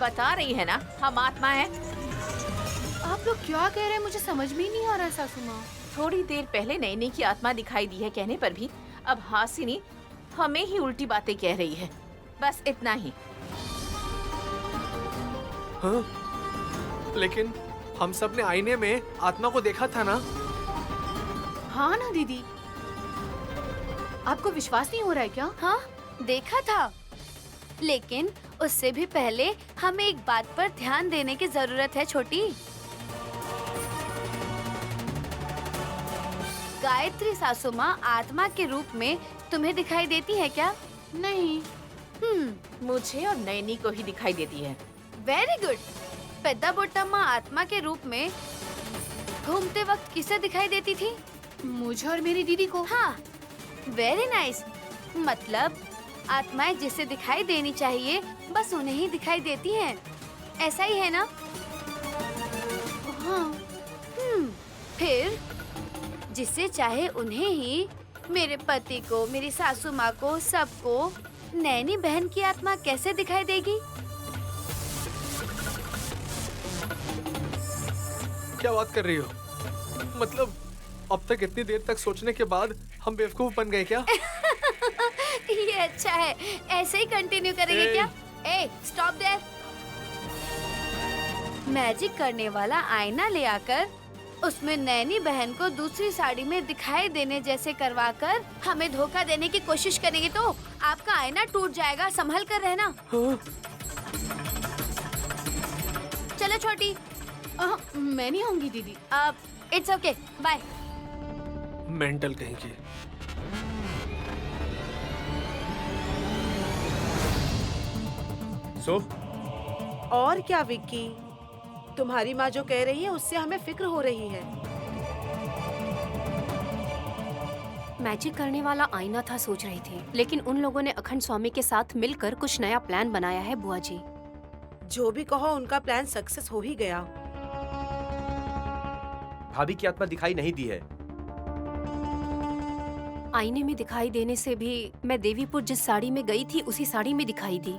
बता रही है ना, हम आत्मा हैं। आप लोग क्या कह रहे हैं, मुझे समझ में ही नहीं आ रहा है सासू माँ। थोड़ी देर पहले नैनी की आत्मा दिखाई दी है कहने पर भी अब हासिनी हमें ही उल्टी बातें कह रही है। बस इतना ही। हाँ? लेकिन हम सब ने आईने में आत्मा को देखा था ना? हाँ ना दीदी, आपको विश्वास नहीं हो रहा है क्या? हाँ, देखा था, लेकिन उससे भी पहले हमें एक बात पर ध्यान देने की जरूरत है छोटी। गायत्री सासू माँ आत्मा के रूप में तुम्हें दिखाई देती है क्या? नहीं। मुझे और नैनी को ही दिखाई देती है। Very good. पेद्दा बोट्टम्मा आत्मा के रूप में घूमते वक्त किसे दिखाई देती थी? मुझे और मेरी दीदी को। हाँ, वेरी नाइस। मतलब आत्माएं जिसे दिखाई देनी चाहिए बस उन्हें ही दिखाई देती हैं। ऐसा ही है ना? हाँ। फिर जिसे चाहे उन्हें ही, मेरे पति को, मेरी सासू माँ को, सबको नैनी बहन की आत्मा कैसे दिखाई देगी? क्या बात कर रही हो? मतलब अब तक इतनी देर तक सोचने के बाद हम बेवकूफ बन गए क्या? ये अच्छा है, ऐसे ही कंटिन्यू करेंगे ए! क्या? ए, स्टॉप देयर। मैजिक करने वाला आईना ले आकर उसमें नैनी बहन को दूसरी साड़ी में दिखाई देने जैसे करवाकर हमें धोखा देने की कोशिश करेंगे तो आपका आईना टूट जाएगा। संभल कर रहना। हाँ? चलो छोटी। मैं नहीं आऊंगी दीदी। अब इट्स ओके, बाय। मेंटल कहीं की। सो और क्या विक्की, तुम्हारी माँ जो कह रही है उससे हमें फिक्र हो रही है। मैजिक करने वाला आईना था सोच रही थी, लेकिन उन लोगों ने अखंड स्वामी के साथ मिलकर कुछ नया प्लान बनाया है बुआ जी। जो भी कहो, उनका प्लान सक्सेस हो ही गया। भाभी की आत्मा दिखाई नहीं दी है। आईने में दिखाई देने से भी मैं देवीपुर जिस साड़ी में गई थी उसी साड़ी में दिखाई दी।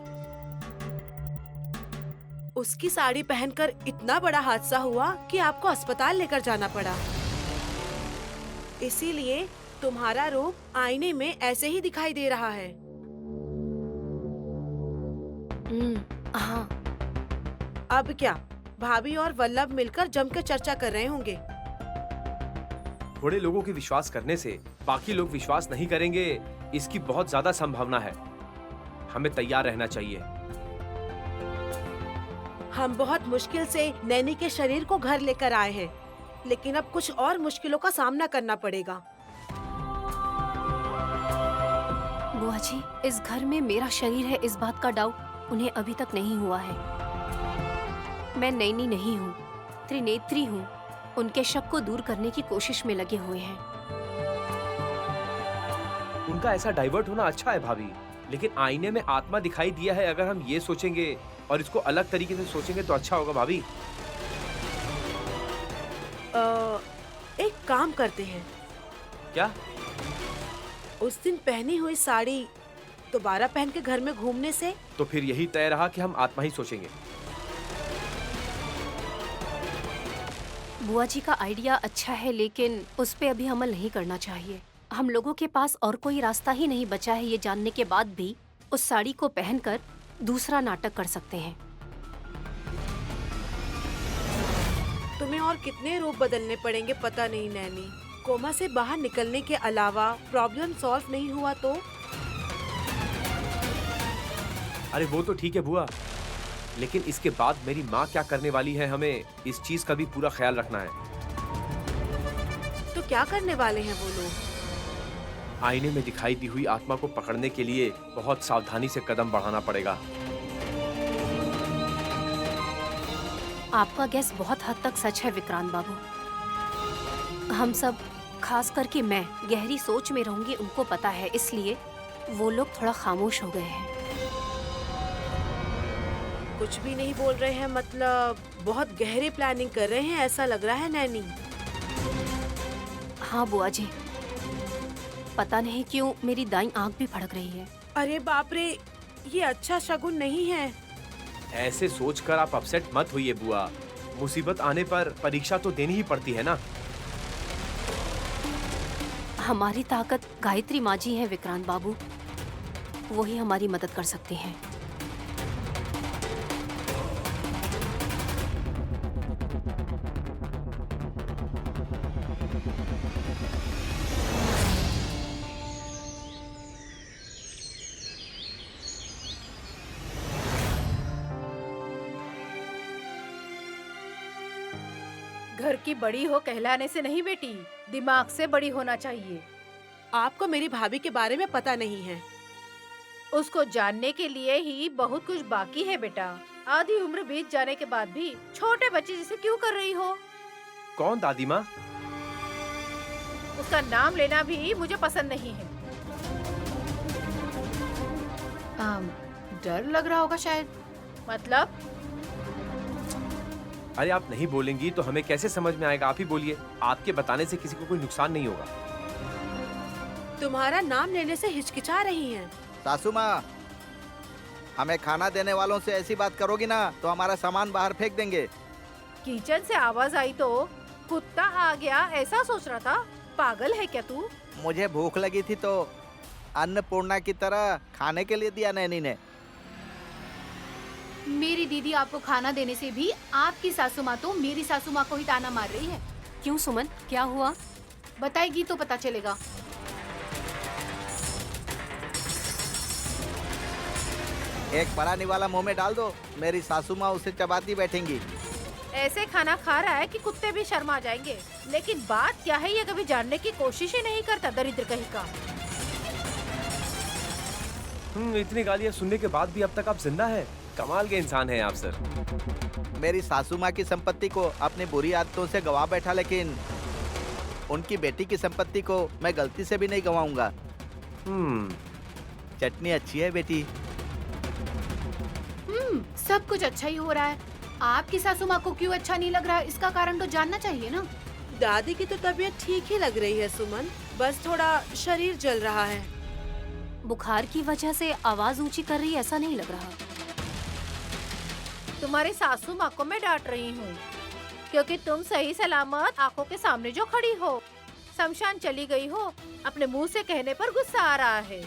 उसकी साड़ी पहनकर इतना बड़ा हादसा हुआ कि आपको अस्पताल लेकर जाना पड़ा। इसीलिए तुम्हारा रूप आईने में ऐसे ही दिखाई दे रहा है। हाँ। अब क्या, भाभी और वल्लभ मिलकर जमकर चर्चा कर रहे होंगे। थोड़े लोगों के विश्वास करने से बाकी लोग विश्वास नहीं करेंगे, इसकी बहुत ज्यादा संभावना है। हमें तैयार रहना चाहिए। हम बहुत मुश्किल से नैनी के शरीर को घर लेकर आए हैं, लेकिन अब कुछ और मुश्किलों का सामना करना पड़ेगा। बुआ जी, इस घर में मेरा शरीर है इस बात का डाउट उन्हें अभी तक नहीं हुआ है। मैं नैनी नहीं हूँ, त्रिनेत्री हूँ। उनके शक को दूर करने की कोशिश में लगे हुए हैं। उनका ऐसा डाइवर्ट होना अच्छा है भाभी, लेकिन आईने में आत्मा दिखाई दिया है। अगर हम ये सोचेंगे और इसको अलग तरीके से सोचेंगे तो अच्छा होगा भाभी। एक काम करते हैं। क्या? उस दिन पहनी हुई साड़ी दोबारा पहन के घर में घूमने से? तो फिर यही तय रहा कि हम आत्मा ही सोचेंगे। बुआ जी का आइडिया अच्छा है, लेकिन उस पे अभी अमल नहीं करना चाहिए। हम लोगों के पास और कोई रास्ता ही नहीं बचा है ये जानने के बाद भी उस साड़ी को पहनकर दूसरा नाटक कर सकते हैं। तुम्हें और कितने रूप बदलने पड़ेंगे पता नहीं नैनी। कोमा से बाहर निकलने के अलावा प्रॉब्लम सॉल्व नहीं हुआ तो? अरे वो तो ठीक है बुआ, लेकिन इसके बाद मेरी माँ क्या करने वाली है, हमें इस चीज का भी पूरा ख्याल रखना है। तो क्या करने वाले हैं वो लोग? आईने में दिखाई दी हुई आत्मा को पकड़ने के लिए बहुत सावधानी से कदम बढ़ाना पड़ेगा। आपका गैस बहुत हद तक सच है विक्रांत बाबू। हम सब, खास करके मैं, गहरी सोच में रहूंगी उनको पता है, इसलिए वो लोग थोड़ा खामोश हो गए हैं। कुछ भी नहीं बोल रहे हैं, मतलब बहुत गहरी प्लानिंग कर रहे हैं ऐसा लग रहा है नैनी। हाँ बुआ जी, पता नहीं क्यों मेरी दाईं आंख भी फड़क रही है। अरे बाप रे, ये अच्छा शगुन नहीं है। ऐसे सोचकर आप अपसेट मत होइए बुआ, मुसीबत आने पर परीक्षा तो देनी ही पड़ती है ना। हमारी ताकत गायत्री माँ जी है विक्रांत बाबू, वो ही हमारी मदद कर सकती हैं। घर की बड़ी हो कहलाने से नहीं बेटी, दिमाग से बड़ी होना चाहिए। आपको मेरी भाभी के बारे में पता नहीं है। उसको जानने के लिए ही बहुत कुछ बाकी है बेटा। आधी उम्र बीत जाने के बाद भी छोटे बच्चे जैसे क्यों कर रही हो? कौन दादी माँ? उसका नाम लेना भी मुझे पसंद नहीं है। डर लग रहा होगा शायद। मतलब अरे आप नहीं बोलेंगी तो हमें कैसे समझ में आएगा? आप ही बोलिए। आपके बताने से किसी को कोई नुकसान नहीं होगा। तुम्हारा नाम लेने से हिचकिचा रही हैं। सासू माँ, हमें खाना देने वालों से ऐसी बात करोगी ना तो हमारा सामान बाहर फेंक देंगे। किचन से आवाज आई तो कुत्ता आ गया ऐसा सोच रहा था? पागल है क्या तू? मुझे भूख लगी थी तो अन्नपूर्णा की तरह खाने के लिए दिया नैनी ने। मेरी दीदी आपको खाना देने से भी आपकी सासू माँ तो मेरी सासू माँ को ही ताना मार रही है। क्यों सुमन, क्या हुआ? बताएगी तो पता चलेगा। एक बड़ा निवाला मुंह में डाल दो, मेरी सासू माँ उसे चबाती बैठेंगी। ऐसे खाना खा रहा है कि कुत्ते भी शर्मा जाएंगे। लेकिन बात क्या है ये कभी जानने की कोशिश ही नहीं करता, दरिद्र कहीं का। इतनी गालियाँ सुनने के बाद भी अब तक आप जिंदा है। कमाल के इंसान हैं आप सर। मेरी सासू माँ की संपत्ति को अपनी बुरी आदतों से गवा बैठा, लेकिन उनकी बेटी की संपत्ति को मैं गलती से भी नहीं गवाऊंगा। चटनी अच्छी है बेटी। सब कुछ अच्छा ही हो रहा है। आपकी सासू माँ को क्यों अच्छा नहीं लग रहा है, इसका कारण तो जानना चाहिए ना। दादी की तो तबीयत ठीक ही लग रही है सुमन, बस थोड़ा शरीर जल रहा है। बुखार की वजह से आवाज ऊंची कर रही है ऐसा नहीं लग रहा। तुम्हारी सासू माँ को मैं डांट रही हूँ क्योंकि तुम सही सलामत आंखों के सामने जो खड़ी हो, शमशान चली गई हो, अपने मुंह से कहने पर गुस्सा आ रहा है।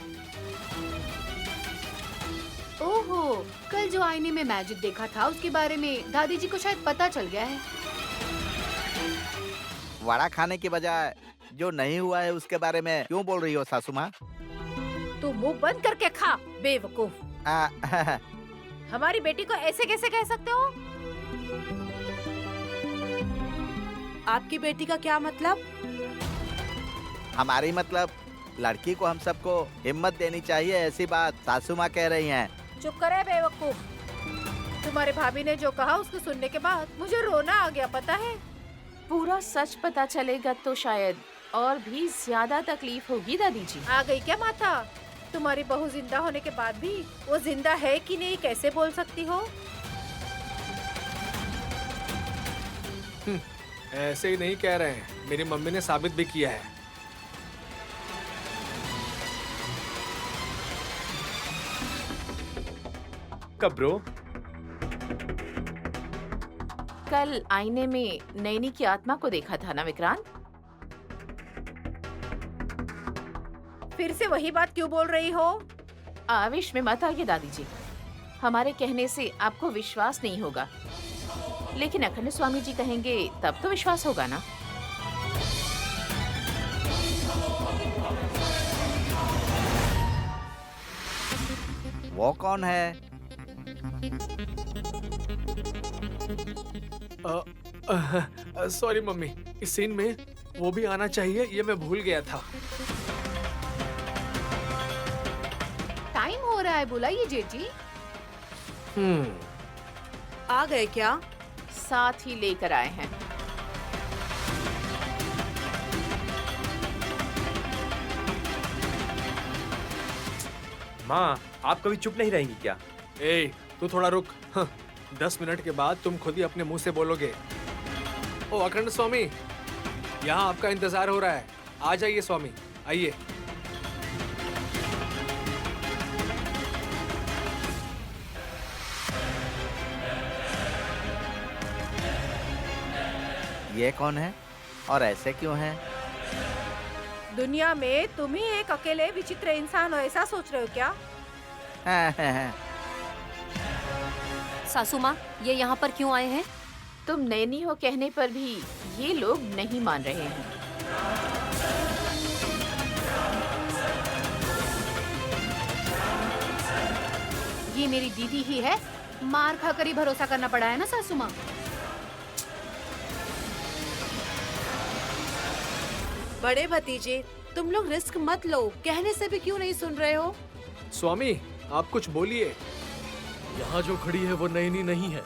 ओहो, कल जो आईने में मैजिक देखा था उसके बारे में दादी जी को शायद पता चल गया है। वड़ा खाने की बजाय जो नहीं हुआ है उसके बारे में क्यों बोल रही हो सासू माँ? तू मुंह बंद करके खा, बेवकूफ। हमारी बेटी को ऐसे कैसे कह सकते हो? आपकी बेटी का क्या मतलब? हमारी मतलब लड़की को हम सबको हिम्मत देनी चाहिए, ऐसी बात सासू माँ कह रही हैं। चुप करे बेवकूफ। तुम्हारे भाभी ने जो कहा उसको सुनने के बाद मुझे रोना आ गया, पता है? पूरा सच पता चलेगा तो शायद और भी ज्यादा तकलीफ होगी दादी जी। आ गई क्या माता? तुम्हारी बहू जिंदा होने के बाद भी वो जिंदा है कि नहीं कैसे बोल सकती हो? ऐसे ही नहीं कह रहे हैं, मेरी मम्मी ने साबित भी किया है। कब ब्रो? कल आईने में नैनी की आत्मा को देखा था ना विक्रांत? फिर से वही बात क्यों बोल रही हो? आवेश में मत आइए दादी जी। हमारे कहने से आपको विश्वास नहीं होगा, लेकिन अखंड स्वामी जी कहेंगे तब तो विश्वास होगा ना। वो कौन है? सॉरी मम्मी, इस सीन में वो भी आना चाहिए, ये मैं भूल गया था। टाइम हो रहा है, बुलाइए जेठ जी। आ गए क्या? साथ ही लेकर आए हैं। माँ, आप कभी चुप नहीं रहेंगी क्या? ए, तू थोड़ा रुक। 10 मिनट के बाद तुम खुद ही अपने मुंह से बोलोगे। ओ अखंड स्वामी, यहाँ आपका इंतजार हो रहा है। आ जाइए स्वामी, आइए। ये कौन है और ऐसे क्यों है? दुनिया में तुम ही एक अकेले विचित्र इंसान हो, ऐसा सोच रहे हो क्या? सासू माँ, ये यहाँ पर क्यों आए हैं? तुम नैनी हो कहने पर भी ये लोग नहीं मान रहे हैं। ये मेरी दीदी ही है, मार खाकर ही भरोसा करना पड़ा है ना सासू माँ। बड़े भतीजे, तुम लोग रिस्क मत लो, कहने से भी क्यों नहीं सुन रहे हो? स्वामी, आप कुछ बोलिए। यहाँ जो खड़ी है वो नैनी नहीं है।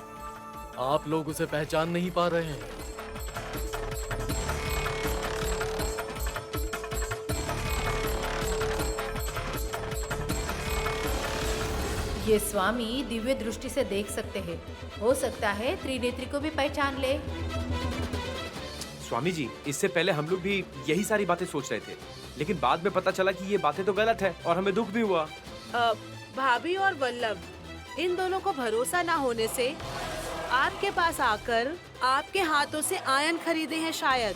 आप लोग उसे पहचान नहीं पा रहे हैं। ये स्वामी दिव्य दृष्टि से देख सकते हैं। हो सकता है त्रिनेत्री को भी पहचान ले। स्वामी जी, इससे पहले हम लोग भी यही सारी बातें सोच रहे थे, लेकिन बाद में पता चला कि ये बातें तो गलत है और हमें दुख भी हुआ। भाभी और वल्लभ, इन दोनों को भरोसा ना होने से आपके पास आकर आपके हाथों से आयन खरीदे हैं शायद।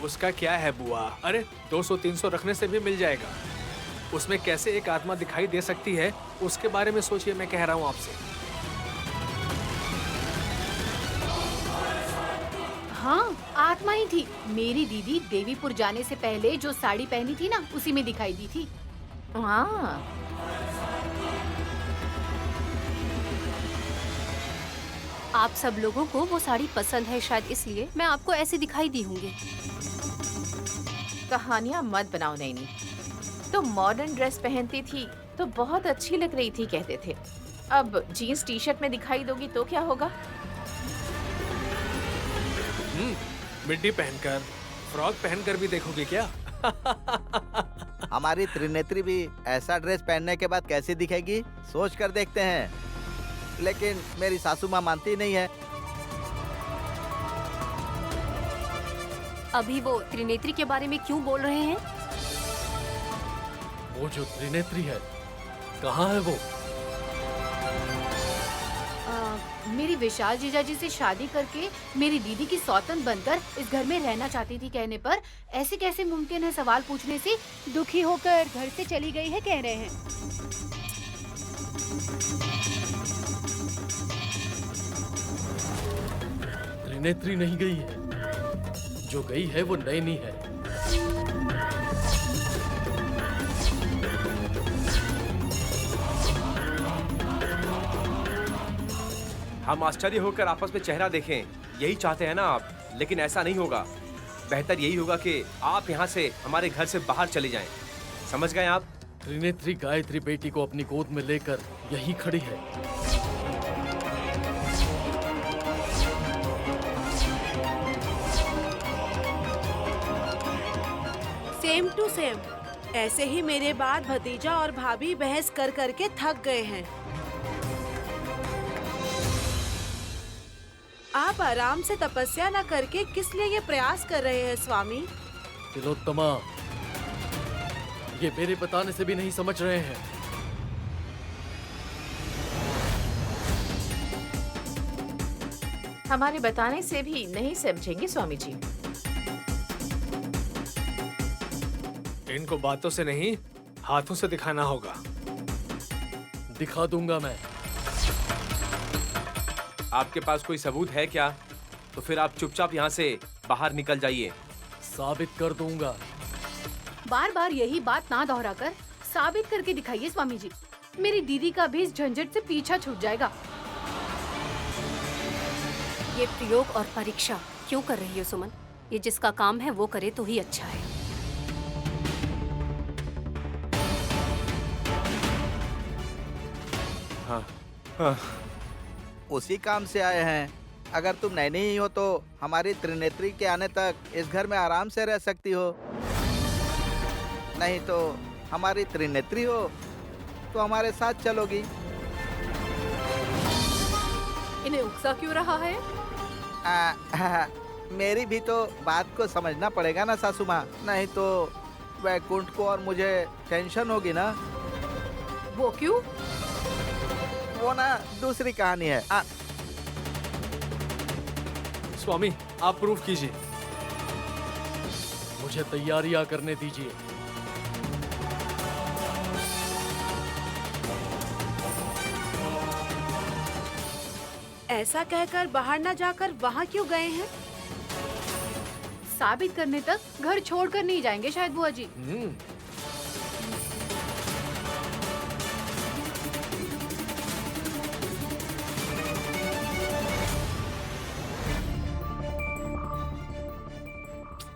उसका क्या है बुआ? अरे 200-300 रखने से भी मिल जाएगा। उसमें कैसे एक आत्मा दिखाई दे सकती है, उसके बारे में सोचिए। मैं कह रहा हूँ आपसे। हाँ, आत्मा ही थी। मेरी दीदी देवीपुर जाने से पहले जो साड़ी पहनी थी ना, उसी में दिखाई दी थी। हाँ, आप सब लोगों को वो साड़ी पसंद है, शायद इसलिए मैं आपको ऐसी दिखाई दी होंगी। कहानियाँ मत बनाओ नैनी। तो मॉडर्न ड्रेस पहनती थी तो बहुत अच्छी लग रही थी कहते थे। अब जीन्स टी शर्ट में दिखाई दोगी तो क्या होगा? मिड्डी पहनकर, फ्रॉक पहनकर भी देखोगे क्या? हमारी त्रिनेत्री भी ऐसा ड्रेस पहनने के बाद कैसी दिखेगी, सोच कर देखते हैं। लेकिन मेरी सासू माँ मानती नहीं है। अभी वो त्रिनेत्री के बारे में क्यों बोल रहे हैं? वो जो त्रिनेत्री है, कहाँ है वो? मेरी विशाल जीजा जी से शादी करके मेरी दीदी की सौतन बनकर इस घर में रहना चाहती थी कहने पर ऐसे कैसे मुमकिन है सवाल पूछने से दुखी होकर घर से चली गई है कह रहे हैं। त्रिनेत्री नहीं गई है, जो गई है वो नैनी है। हम आश्चर्य होकर आपस में चेहरा देखें, यही चाहते हैं ना आप, लेकिन ऐसा नहीं होगा। बेहतर यही होगा कि आप यहाँ से हमारे घर से बाहर चले जाएं। समझ गए आप? त्रिनेत्री गायत्री बेटी को अपनी गोद में लेकर यहीं खड़ी है। Same to same. ऐसे ही मेरे बाद भतीजा और भाभी बहस कर करके थक गए हैं। आप आराम से तपस्या न करके किस लिए ये प्रयास कर रहे हैं स्वामी? तिलोत्तमा, ये मेरे बताने से भी नहीं समझ रहे हैं। हमारे बताने से भी नहीं समझेंगे स्वामी जी। इनको बातों से नहीं, हाथों से दिखाना होगा। दिखा दूंगा मैं। आपके पास कोई सबूत है क्या? तो फिर आप चुपचाप यहाँ से बाहर निकल जाइए। साबित कर दूंगा। बार बार यही बात ना दोहराकर साबित करके दिखाइए स्वामी जी। मेरी दीदी का भी इस झंझट से पीछा छूट जाएगा। ये प्रयोग और परीक्षा क्यों कर रही हो सुमन? ये जिसका काम है वो करे तो ही अच्छा है। हाँ, हाँ। उसी काम से आए हैं। अगर तुम नैनी ही हो तो हमारी त्रिनेत्री के आने तक इस घर में आराम से रह सकती हो। नहीं तो हमारी त्रिनेत्री हो तो हमारे साथ चलोगी। इन्हें उकसा क्यों रहा है? मेरी भी तो बात को समझना पड़ेगा ना सासू माँ, नहीं तो वैकुंठ को और मुझे टेंशन होगी ना। वो क्यों? वो ना दूसरी कहानी है। स्वामी, आप प्रूफ कीजिए। मुझे तैयारियां करने दीजिए। ऐसा कहकर बाहर न जाकर वहाँ क्यों गए हैं? साबित करने तक घर छोड़कर नहीं जाएंगे शायद बुआ जी।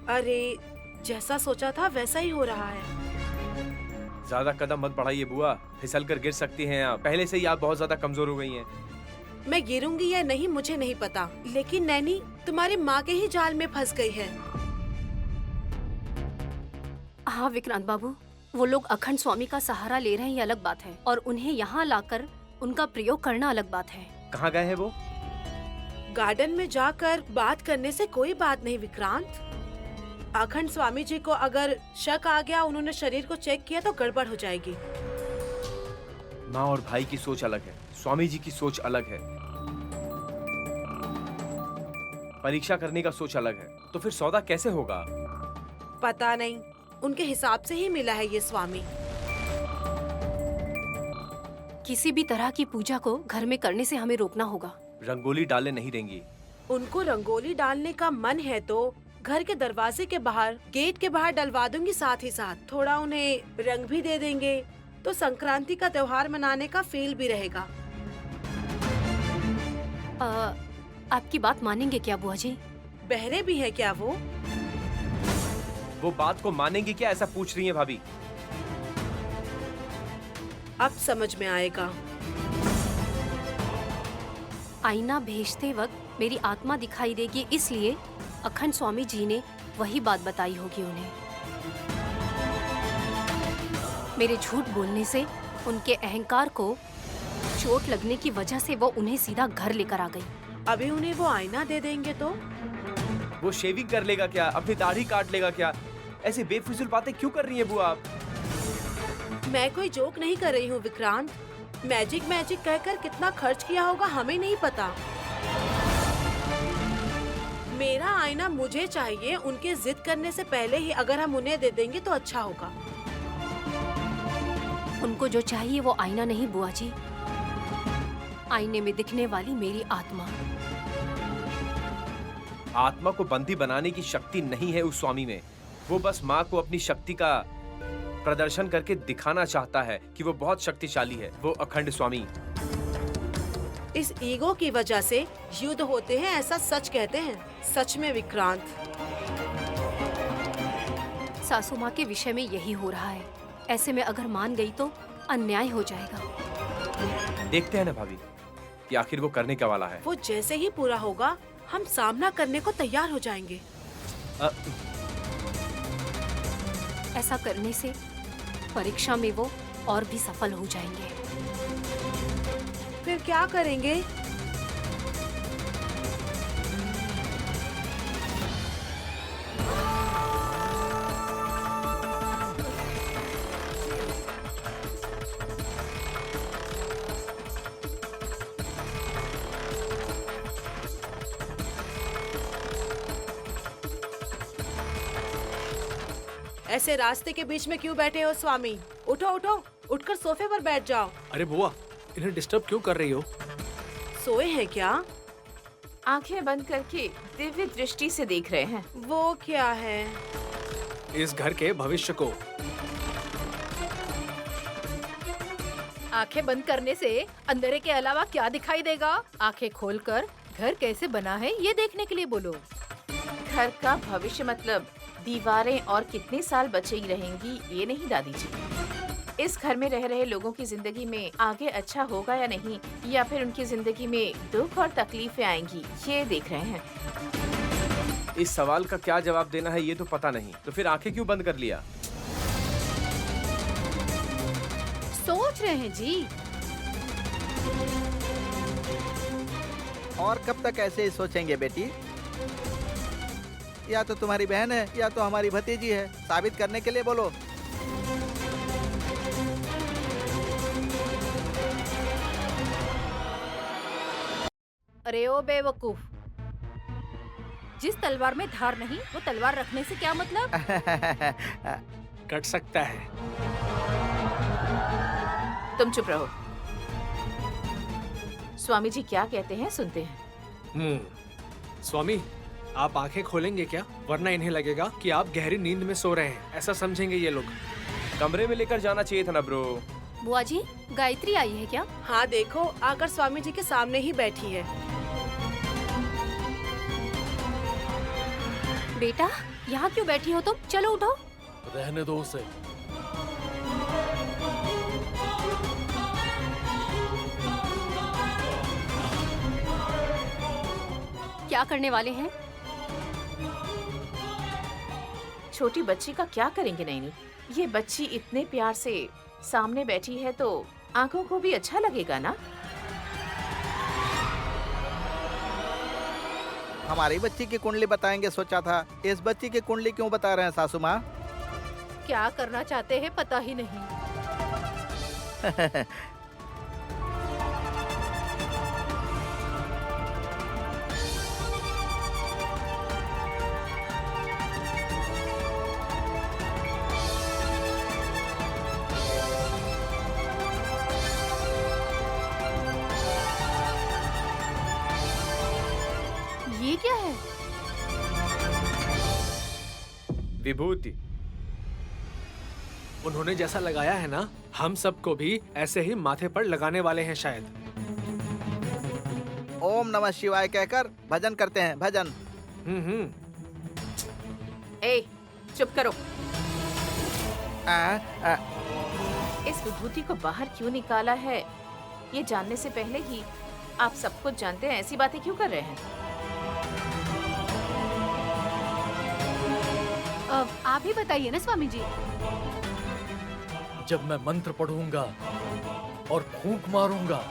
अरे, जैसा सोचा था वैसा ही हो रहा है। ज्यादा कदम मत बढ़ाइए बुआ, फिसल कर गिर सकती हैं आप। पहले से ही आप बहुत ज्यादा कमजोर हो गई हैं। मैं गिरूंगी या नहीं मुझे नहीं पता, लेकिन नैनी तुम्हारी माँ के ही जाल में फंस गई है। हाँ विक्रांत बाबू, वो लोग अखंड स्वामी का सहारा ले रहे हैं ये अलग बात है, और उन्हें यहाँ लाकर उनका प्रयोग करना अलग बात है। कहाँ गए हैं वो? गार्डन में जाकर बात करने से कोई बात नहीं विक्रांत। अखंड स्वामी जी को अगर शक आ गया, उन्होंने शरीर को चेक किया तो गड़बड़ हो जाएगी। माँ और भाई की सोच अलग है, स्वामी जी की सोच अलग है, परीक्षा करने का सोच अलग है, तो फिर सौदा कैसे होगा? पता नहीं, उनके हिसाब से ही मिला है ये स्वामी। किसी भी तरह की पूजा को घर में करने से हमें रोकना होगा। रंगोली डालने नहीं देंगी। उनको रंगोली डालने का मन है तो घर के दरवाजे के बाहर, गेट के बाहर डलवा दूंगी। साथ ही साथ थोड़ा उन्हें रंग भी दे देंगे, तो संक्रांति का त्योहार मनाने का फील भी रहेगा। आपकी बात मानेंगे क्या बुआ जी? बहरे भी है क्या वो? वो बात को मानेंगी क्या, ऐसा पूछ रही हैं भाभी? अब समझ में आएगा। आईना भेजते वक्त मेरी आत्मा दिखाई देगी, इसलिए अखंड स्वामी जी ने वही बात बताई होगी उन्हें। मेरे झूठ बोलने से उनके अहंकार को चोट लगने की वजह से वो उन्हें सीधा घर लेकर आ गई। अभी उन्हें वो आईना दे देंगे तो? वो शेविंग कर लेगा क्या, अपनी दाढ़ी काट लेगा क्या? ऐसी बेफिजूल बातें क्यों कर रही है बुआ आप? मैं कोई जोक नहीं कर रही हूँ विक्रांत। मैजिक मैजिक कहकर कितना खर्च किया होगा हमें नहीं पता। मेरा आईना मुझे चाहिए। उनके जिद करने से पहले ही अगर हम उन्हें दे देंगे तो अच्छा होगा। उनको जो चाहिए वो आईना नहीं बुआ जी, आईने में दिखने वाली मेरी आत्मा। आत्मा को बंदी बनाने की शक्ति नहीं है उस स्वामी में। वो बस माँ को अपनी शक्ति का प्रदर्शन करके दिखाना चाहता है कि वो बहुत शक्तिशाली है, वो अखंड स्वामी। इस ईगो की वजह से युद्ध होते हैं, ऐसा सच कहते हैं। सच में विक्रांत, सासू माँ के विषय में यही हो रहा है। ऐसे में अगर मान गई तो अन्याय हो जाएगा। देखते हैं ना भाभी कि आखिर वो करने क्या वाला है। वो जैसे ही पूरा होगा हम सामना करने को तैयार हो जाएंगे। ऐसा करने से परीक्षा में वो और भी सफल हो जाएंगे। फिर क्या करेंगे? ऐसे रास्ते के बीच में क्यों बैठे हो स्वामी? उठो उठो, उठकर सोफे पर बैठ जाओ। अरे बुआ, इन्हें डिस्टर्ब क्यों कर रही हो? सोए हैं क्या? आंखें बंद करके दिव्य दृष्टि से देख रहे हैं। वो क्या है? इस घर के भविष्य को। आंखें बंद करने से अंधेरे के अलावा क्या दिखाई देगा? आंखें खोलकर घर कैसे बना है ये देखने के लिए बोलो। घर का भविष्य मतलब दीवारें और कितने साल बची रहेंगी ये नहीं दादी जी। इस घर में रह रहे लोगों की जिंदगी में आगे अच्छा होगा या नहीं, या फिर उनकी जिंदगी में दुख और तकलीफें आएंगी, ये देख रहे हैं। इस सवाल का क्या जवाब देना है ये तो पता नहीं, तो फिर आंखें क्यों बंद कर लिया? सोच रहे हैं जी। और कब तक ऐसे ही सोचेंगे बेटी? या तो तुम्हारी बहन है या तो हमारी भतीजी है, साबित करने के लिए बोलो। अरे ओ बेवकूफ, जिस तलवार में धार नहीं वो तलवार रखने से क्या मतलब? कट सकता है। तुम चुप रहो। स्वामी जी क्या कहते हैं सुनते हैं। स्वामी, आप आंखें खोलेंगे क्या? वरना इन्हें लगेगा कि आप गहरी नींद में सो रहे हैं, ऐसा समझेंगे ये लोग। कमरे में लेकर जाना चाहिए था ना ब्रो। बुआ जी, गायत्री आई है क्या? हाँ देखो, आकर स्वामी जी के सामने ही बैठी है। बेटा, यहाँ क्यों बैठी हो तुम? चलो उठो। रहने दो उसे। क्या करने वाले हैं? छोटी बच्ची का क्या करेंगे नैनी? ये बच्ची इतने प्यार से सामने बैठी है तो आंखों को भी अच्छा लगेगा ना। हमारी बच्ची की कुंडली बताएंगे सोचा था, इस बच्ची की कुंडली क्यों बता रहे हैं सासू माँ? क्या करना चाहते हैं पता ही नहीं। ये क्या है? विभूति। उन्होंने जैसा लगाया है ना, हम सबको भी ऐसे ही माथे पर लगाने वाले हैं शायद। ओम नमः शिवाय कहकर भजन करते हैं, भजन। हम्म। ए, चुप करो। आ, आ, इस विभूति को बाहर क्यों निकाला है, ये जानने से पहले ही आप सब कुछ जानते हैं, ऐसी बातें क्यों कर रहे हैं? अब आप ही बताइए ना स्वामी जी। जब मैं मंत्र पढ़ूंगा और फूंक मारूंगा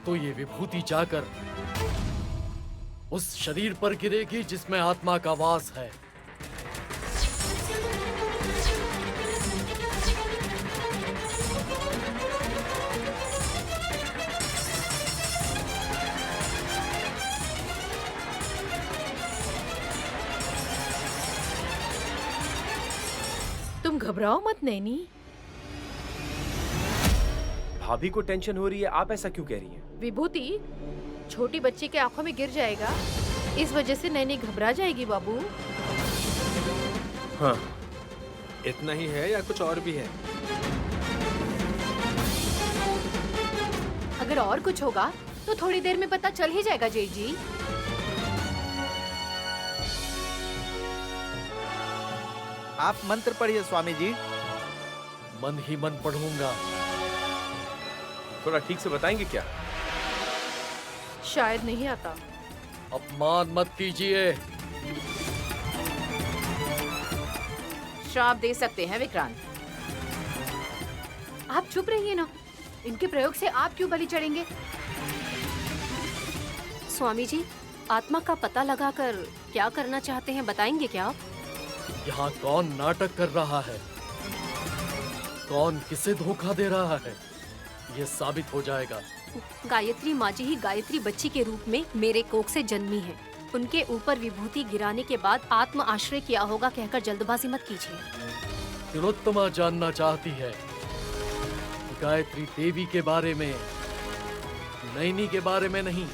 तो ये विभूति जाकर उस शरीर पर गिरेगी जिसमें आत्मा का वास है। तुम घबराओ मत नैनी। भाभी को टेंशन हो रही है, आप ऐसा क्यों कह रही हैं? विभूति छोटी बच्ची के आंखों में गिर जाएगा, इस वजह से नैनी घबरा जाएगी बाबू। हाँ। इतना ही है या कुछ और भी है? अगर और कुछ होगा तो थोड़ी देर में पता चल ही जाएगा जय जी। आप मंत्र पढ़िए स्वामी जी। मन ही मन पढ़ूंगा। थोड़ा ठीक से बताएंगे क्या? शायद नहीं आता। अपमान मत कीजिए। श्राप दे सकते हैं विक्रांत। आप चुप रहिए ना, इनके प्रयोग से आप क्यों बलि चढ़ेंगे? स्वामी जी, आत्मा का पता लगाकर क्या करना चाहते हैं बताएंगे क्या आप? यहाँ कौन नाटक कर रहा है, कौन किसे धोखा दे रहा है, ये साबित हो जाएगा। गायत्री माँ जी ही गायत्री बच्ची के रूप में मेरे कोख से जन्मी है। उनके ऊपर विभूति गिराने के बाद आत्म आश्रय किया होगा कहकर जल्दबाजी मत कीजिए। तिलोत्तमा जानना चाहती है गायत्री देवी के बारे में, नैनी के बारे में नहीं।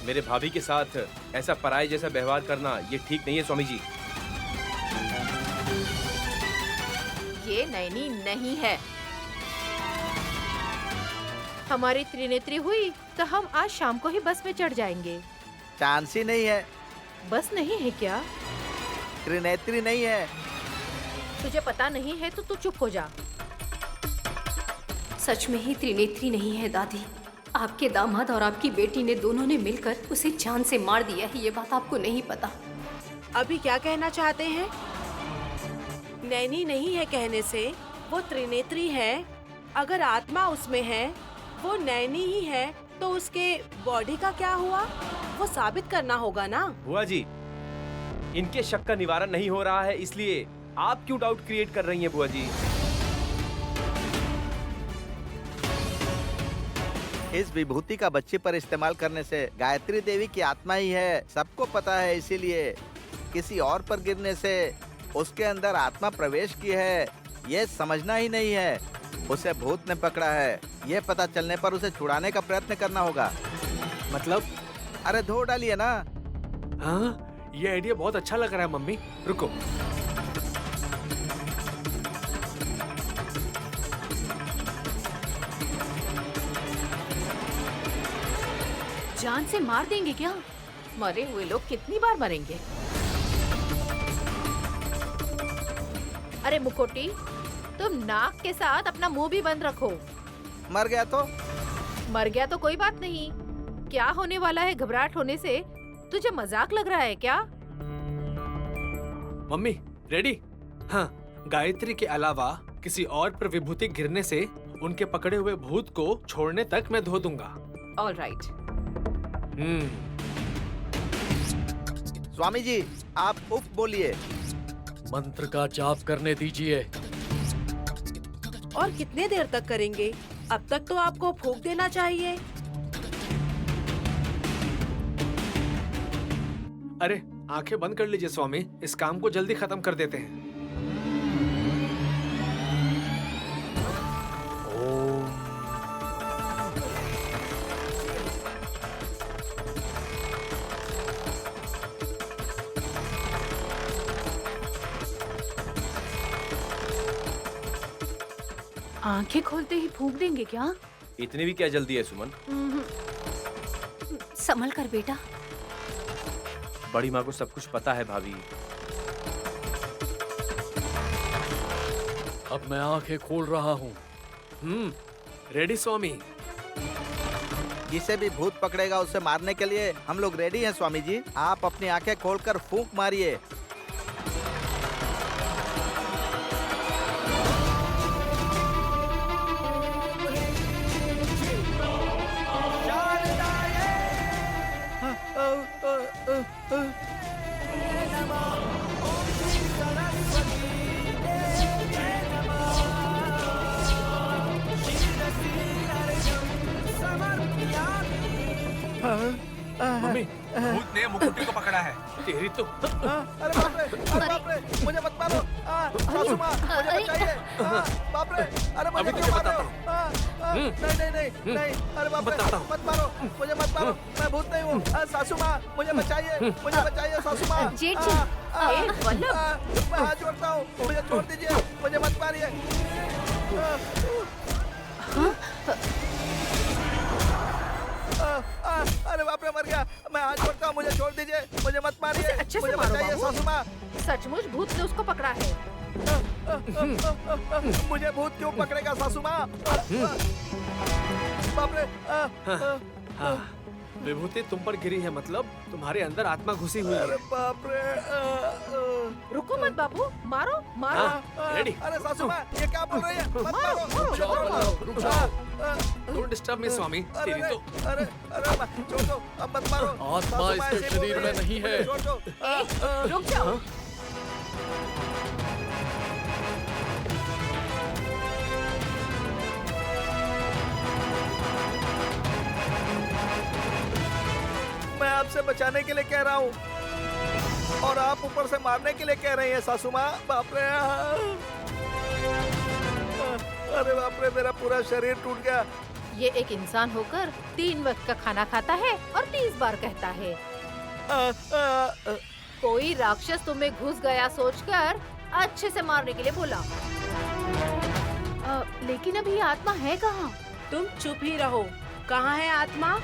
मेरे भाभी के साथ ऐसा पराये जैसा व्यवहार करना ये ठीक नहीं है स्वामी जी। ये नैनी नहीं है। हमारी त्रिनेत्री हुई तो हम आज शाम को ही बस में चढ़ जाएंगे। चांस ही नहीं है। बस नहीं है क्या? त्रिनेत्री नहीं है। तुझे पता नहीं है तो तू चुप हो जा। सच में ही त्रिनेत्री नहीं है दादी। आपके दामाद और आपकी बेटी ने दोनों ने मिलकर उसे जान से मार दिया है, ये बात आपको नहीं पता। अभी क्या कहना चाहते हैं? नैनी नहीं है कहने से वो त्रिनेत्री है। अगर आत्मा उसमें है, वो नैनी ही है, तो उसके बॉडी का क्या हुआ वो साबित करना होगा ना। बुआ जी, इनके शक का निवारण नहीं हो रहा है, इसलिए आप क्यों डाउट क्रिएट कर रही हैं बुआ जी? इस विभूति का बच्चे पर इस्तेमाल करने से गायत्री देवी की आत्मा ही है, सबको पता है। इसीलिए किसी और पर गिरने से उसके अंदर आत्मा प्रवेश की है, ये समझना ही नहीं है। उसे भूत ने पकड़ा है, ये पता चलने पर उसे छुड़ाने का प्रयत्न करना होगा। मतलब? अरे धो डालिए ना। हाँ, ये आइडिया बहुत अच्छा लग रहा है मम्मी। रुको। जान से मार देंगे क्या? मरे हुए लोग कितनी बार मरेंगे? अरे मुकोटी, तुम नाक के साथ अपना मुंह भी बंद रखो। मर गया तो? मर गया तो कोई बात नहीं, क्या होने वाला है घबराहट होने से? तुझे मजाक लग रहा है क्या? Mummy ready? हाँ, गायत्री के अलावा किसी और पर विभूति गिरने से उनके पकड़े हुए भूत को छोड़ने तक मैं धो दूंगा। All right. स्वामी जी आप उफ बोलिए। मंत्र का जाप करने दीजिए। और कितने देर तक करेंगे? अब तक तो आपको फूंक देना चाहिए। अरे आंखें बंद कर लीजिए स्वामी, इस काम को जल्दी खत्म कर देते हैं। आंखें खोलते ही फूंक देंगे क्या? इतनी भी क्या जल्दी है सुमन? संभल कर बेटा। बड़ी माँ को सब कुछ पता है भाभी। अब मैं आंखें खोल रहा हूँ। रेडी स्वामी? जिसे भी भूत पकड़ेगा उसे मारने के लिए हम लोग रेडी हैं स्वामी जी। आप अपनी आंखें खोलकर फूंक मारिए। मम्मी, भूत ने मुकुटी को पकड़ा है। तेरी तो अरे बाप रे, मुझे मत मारो। सासू माँ, मुझे बचाइए। बाप रे, अरे मुझे अभी तुझे क्यों बताता मारो? नहीं, अरे बाप रे, बताता हूँ। मत मारो, मुझे मत मारो, मैं भूत नहीं हूँ। सासू माँ, मुझे बचाइए सासू माँ। जेठ जी। मैं हाथ जोड़ता हूँ, मुझे छोड़ दीजिए, मुझे मत मारिए। अरे बाप रे, मर गया। मैं हाथ जोड़ता हूँ, मुझे छोड़ दीजिए, मुझे मत मारिए। अच्छे से मुझे मारो बचाइए बाबू। सासू माँ। सचमुच भूत ने उसको पकड़ा है। मुझे भूत क्यों पकड़ेगा सासू माँ? बाप रे। हाँ, विभूति तुम पर गिरी है, मतलब तुम्हारे अंदर आत्मा घुसी हुई अरे है। बाप रे। रुको मत बाबू, मारो मारो। रेडी? अरे सासू माँ, ये क्या बोल रही है? मत मारो। रुक जाओ, रुक जाओ। डोंट डिस्टर्ब मी स्वामी। तेरी तो अरे छोड़ दो, अब मत मारो। आत्मा सासू माँ इसके ऐसे बोल शरीर रही में नहीं है। छोड़ दो। रुक जाओ। मैं आपसे बचाने के लिए कह रहा हूँ और आप ऊपर से मारने के लिए कह रही हैं सासू माँ। बाप रे। अरे बाप रे, मेरा पूरा शरीर टूट गया। ये एक इंसान होकर 3 वक्त का खाना खाता है और 30 बार कहता है। कोई राक्षस तुम्हें घुस गया सोचकर अच्छे से मारने के लिए बोला। लेकिन अभी आत्मा है कहाँ? तुम चुप ही रहो। कहाँ है आत्मा?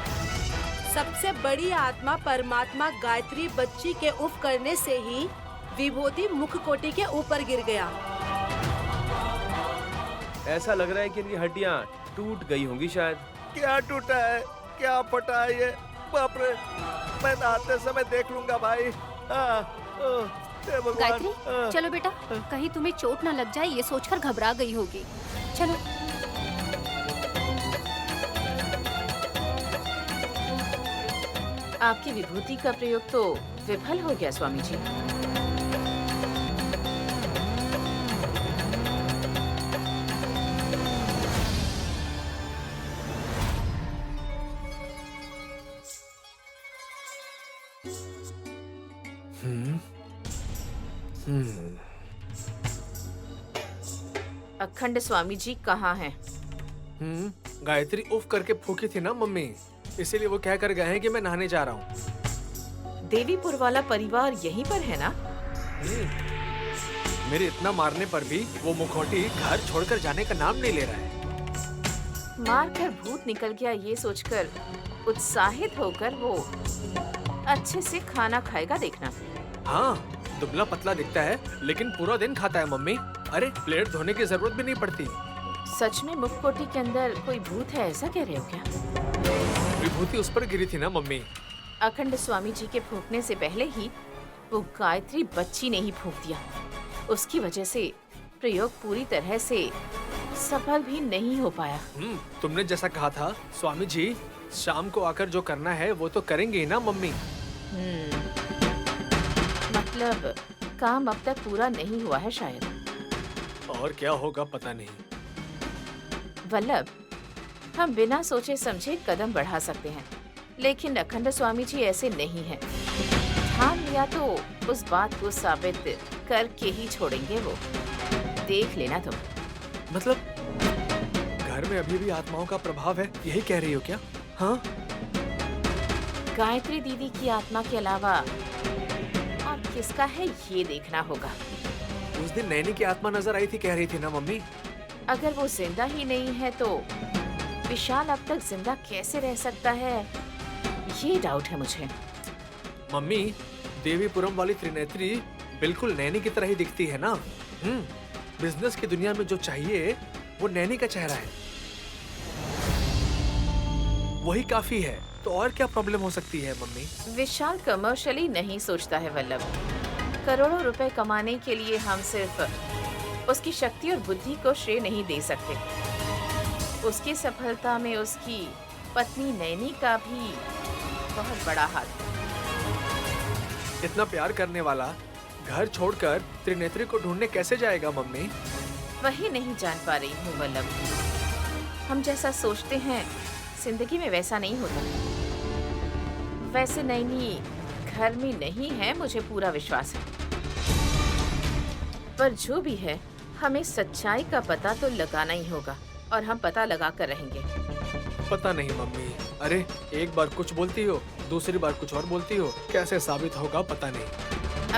सबसे बड़ी आत्मा परमात्मा गायत्री बच्ची के उफ करने से ही विभूति मुखकोटी के ऊपर गिर गया। ऐसा लग रहा है कि इनकी हड्डियाँ टूट गई होंगी शायद। क्या टूटा है, क्या फटा है ये? बाप रे, मैं नहाते समय देख लूंगा भाई। हे भगवान। गायत्री चलो बेटा, कहीं तुम्हें चोट ना लग जाए ये सोचकर घबरा गई होगी। चलो। आपकी विभूति का प्रयोग तो विफल हो गया स्वामी जी। अखंड स्वामी जी कहाँ हैं? गायत्री उफ करके फूकी थी ना मम्मी, इसीलिए वो कह कर गए हैं कि मैं नहाने जा रहा हूँ। देवीपुर वाला परिवार यहीं पर है ना? मेरे इतना मारने पर भी वो मुखौटी घर छोड़कर जाने का नाम नहीं ले रहा है। मार कर भूत निकल गया ये सोचकर उत्साहित होकर वो अच्छे से खाना खाएगा देखना। हाँ, दुबला पतला दिखता है लेकिन पूरा दिन खाता है मम्मी। अरे प्लेट धोने की जरूरत भी नहीं पड़ती। सच में मुखकोटी के अंदर कोई भूत है ऐसा कह रहे हो क्या? विभूति उस पर गिरी थी ना मम्मी। अखंड स्वामी जी के फूकने से पहले ही वो गायत्री बच्ची ने ही फूंक दिया। उसकी वजह से प्रयोग पूरी तरह से सफल भी नहीं हो पाया। तुमने जैसा कहा था स्वामी जी, शाम को आकर जो करना है वो तो करेंगे ही ना मम्मी। मतलब काम अब तक पूरा नहीं हुआ है शायद। और क्या होगा पता नहीं। वल्लभ, हम बिना सोचे समझे कदम बढ़ा सकते हैं, लेकिन अखंड स्वामी जी ऐसे नहीं हैं। ठान लिया तो उस बात को साबित करके ही छोड़ेंगे वो। देख लेना तुम। मतलब घर में अभी भी आत्माओं का प्रभाव है, यही कह रही हो क्या? हाँ, गायत्री दीदी की आत्मा के अलावा और किसका है ये देखना होगा। उस दिन नैनी की आत्मा नजर आई थी, कह रही थी ना मम्मी। अगर वो जिंदा ही नहीं है तो विशाल अब तक जिंदा कैसे रह सकता है, ये डाउट है मुझे। मम्मी, देवीपुरम वाली त्रिनेत्री बिल्कुल नैनी की तरह ही दिखती है ना। बिजनेस की दुनिया में जो चाहिए वो नैनी का चेहरा है, वही काफी है। तो और क्या प्रॉब्लम हो सकती है मम्मी? विशाल कमर्शियली नहीं सोचता है वल्लभ। करोड़ों रुपए कमाने के लिए हम सिर्फ उसकी शक्ति और बुद्धि को श्रेय नहीं दे सकते। उसकी सफलता में उसकी पत्नी नैनी का भी बहुत बड़ा हाथ है। इतना प्यार करने वाला घर छोड़कर त्रिनेत्री को ढूंढने कैसे जाएगा मम्मी? वही नहीं जान पा रही हूँ वल्लभ। हम जैसा सोचते हैं जिंदगी में वैसा नहीं होता। वैसे नैनी घर में नहीं है, मुझे पूरा विश्वास है। पर जो भी है, हमें सच्चाई का पता तो लगाना ही होगा और हम पता लगा कर रहेंगे। पता नहीं मम्मी। अरे एक बार कुछ बोलती हो, दूसरी बार कुछ और बोलती हो, कैसे साबित होगा पता नहीं।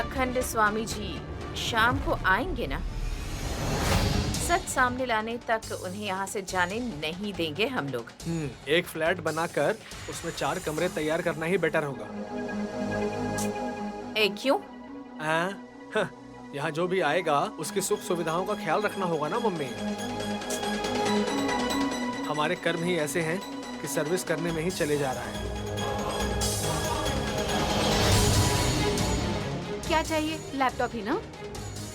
अखंड स्वामी जी शाम को आएंगे ना? सच सामने लाने तक उन्हें यहाँ से जाने नहीं देंगे हम लोग। एक फ्लैट बनाकर उसमें 4 कमरे तैयार करना ही बेटर होगा। क्यों? यहाँ जो भी आएगा उसकी सुख सुविधाओं का ख्याल रखना होगा ना मम्मी। हमारे कर्म ही ऐसे हैं कि सर्विस करने में ही चले जा रहा है। क्या चाहिए? लैपटॉप ही ना?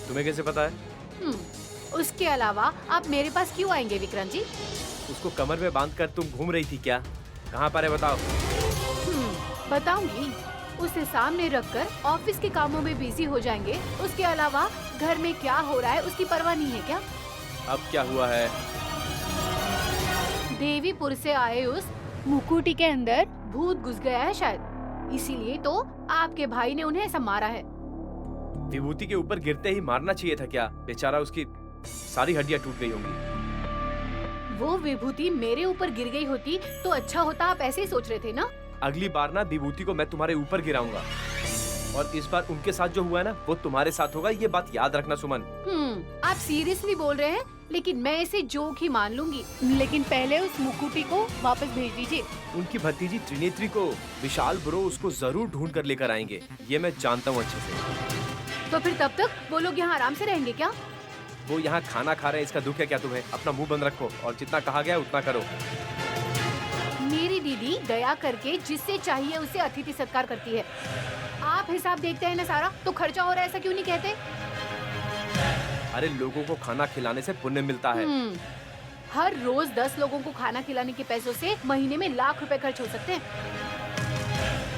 तुम्हें कैसे पता है? उसके अलावा आप मेरे पास क्यों आएंगे विक्रांत जी? उसको कमर में बांधकर तुम घूम रही थी क्या? कहाँ पर है बताओ। बताऊंगी। उसे सामने रखकर ऑफिस के कामों में बिजी हो जाएंगे। उसके अलावा घर में क्या हो रहा है उसकी परवाह नहीं है क्या? अब क्या हुआ है? देवीपुर से आए उस मुकुटी के अंदर भूत घुस गया है शायद, इसीलिए तो आपके भाई ने उन्हें ऐसा मारा है। विभूति के ऊपर गिरते ही मारना चाहिए था क्या? बेचारा, उसकी सारी हड्डियां टूट गई होंगी। वो विभूति मेरे ऊपर गिर गई होती तो अच्छा होता, आप ऐसे ही सोच रहे थे ना? अगली बार ना विभूति को मैं तुम्हारे ऊपर गिराऊंगा, और इस बार उनके साथ जो हुआ है ना वो तुम्हारे साथ होगा, ये बात याद रखना सुमन। आप सीरियसली बोल रहे हैं, लेकिन मैं इसे जोक ही मान लूंगी। लेकिन पहले उस मुकुटी को वापस भेज दीजिए। उनकी भतीजी त्रिनेत्री को विशाल ब्रो उसको जरूर ढूंढ कर लेकर आएंगे, ये मैं जानता हूँ अच्छे से। तो फिर तब तक वो लोग यहाँ आराम से रहेंगे क्या? वो यहाँ खाना खा रहे हैं, इसका दुख है क्या तुम्हें? अपना मुंह बंद रखो और जितना कहा गया उतना करो। मेरी दीदी दया करके जिससे चाहिए उसे अतिथि सत्कार करती है। आप हिसाब देखते हैं ना सारा, तो खर्चा हो रहा है ऐसा क्यों नहीं कहते? अरे लोगों को खाना खिलाने से पुण्य मिलता है। हर रोज 10 लोगों को खाना खिलाने के पैसों से महीने में लाख रुपए खर्च हो सकते हैं।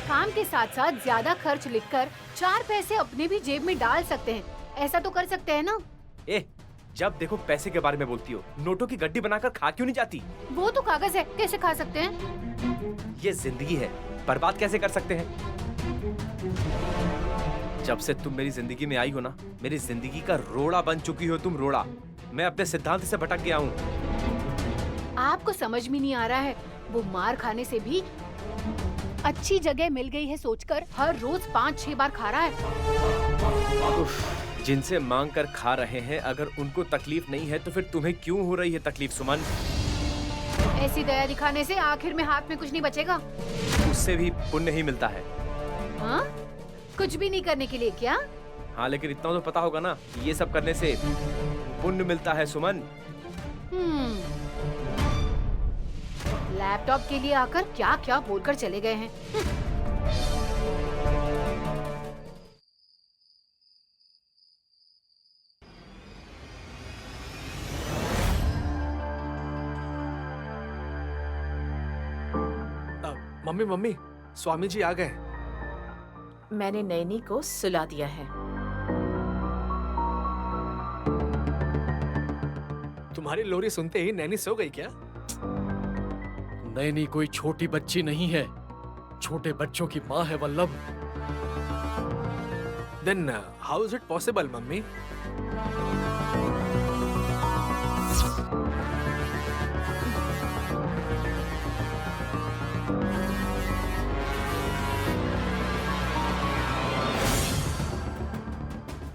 काम के साथ साथ ज्यादा खर्च लिखकर 4 पैसे अपने भी जेब में डाल सकते हैं, ऐसा तो कर सकते हैं ना? जब देखो पैसे के बारे में बोलती हो, नोटों की गड्डी बनाकर खा क्यों नहीं जाती? वो तो कागज है, कैसे खा सकते हैं? ये जिंदगी है, बर्बाद कैसे कर सकते हैं? जब से तुम मेरी जिंदगी में आई हो ना, मेरी जिंदगी का रोड़ा बन चुकी हो तुम, रोड़ा। मैं अपने सिद्धांत से भटक गया हूँ। आपको समझ में नहीं आ रहा है, वो मार खाने से भी अच्छी जगह मिल गई है सोचकर हर रोज 5-6 बार खा रहा है। जिनसे मांग कर खा रहे हैं, अगर उनको तकलीफ नहीं है तो फिर तुम्हें क्यों हो रही है तकलीफ सुमन? ऐसी दया दिखाने से आखिर में हाथ में कुछ नहीं बचेगा। उससे भी पुण्य ही मिलता है। हाँ? कुछ भी नहीं करने के लिए क्या? हाँ, लेकिन इतना तो पता होगा ना, ये सब करने से पुण्य मिलता है सुमन। लैपटॉप के लिए आकर क्या क्या बोलकर चले गए हैं। मम्मी मम्मी, स्वामी जी आ गए। मैंने नैनी को सुला दिया है। तुम्हारी लोरी सुनते ही नैनी सो गई क्या? नैनी कोई छोटी बच्ची नहीं है, छोटे बच्चों की माँ है Vallabh. Then how is it possible, mummy?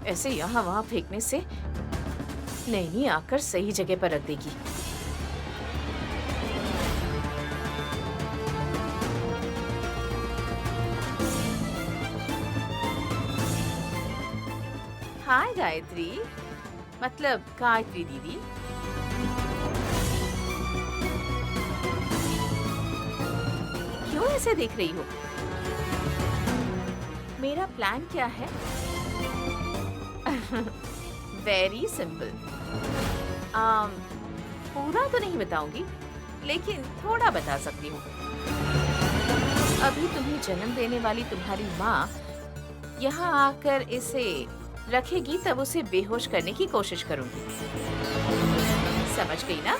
ऐसे यहाँ वहाँ फेंकने से नैनी आकर सही जगह पर रख देगी। हाय गायत्री, मतलब गायत्री दीदी। क्यों ऐसे देख रही हो? मेरा प्लान क्या है? Very simple. पूरा तो नहीं बताऊंगी, लेकिन थोड़ा बता सकती हूँ। अभी तुम्हें जन्म देने वाली तुम्हारी माँ यहाँ आकर इसे रखेगी, तब उसे बेहोश करने की कोशिश करूंगी। समझ गई ना?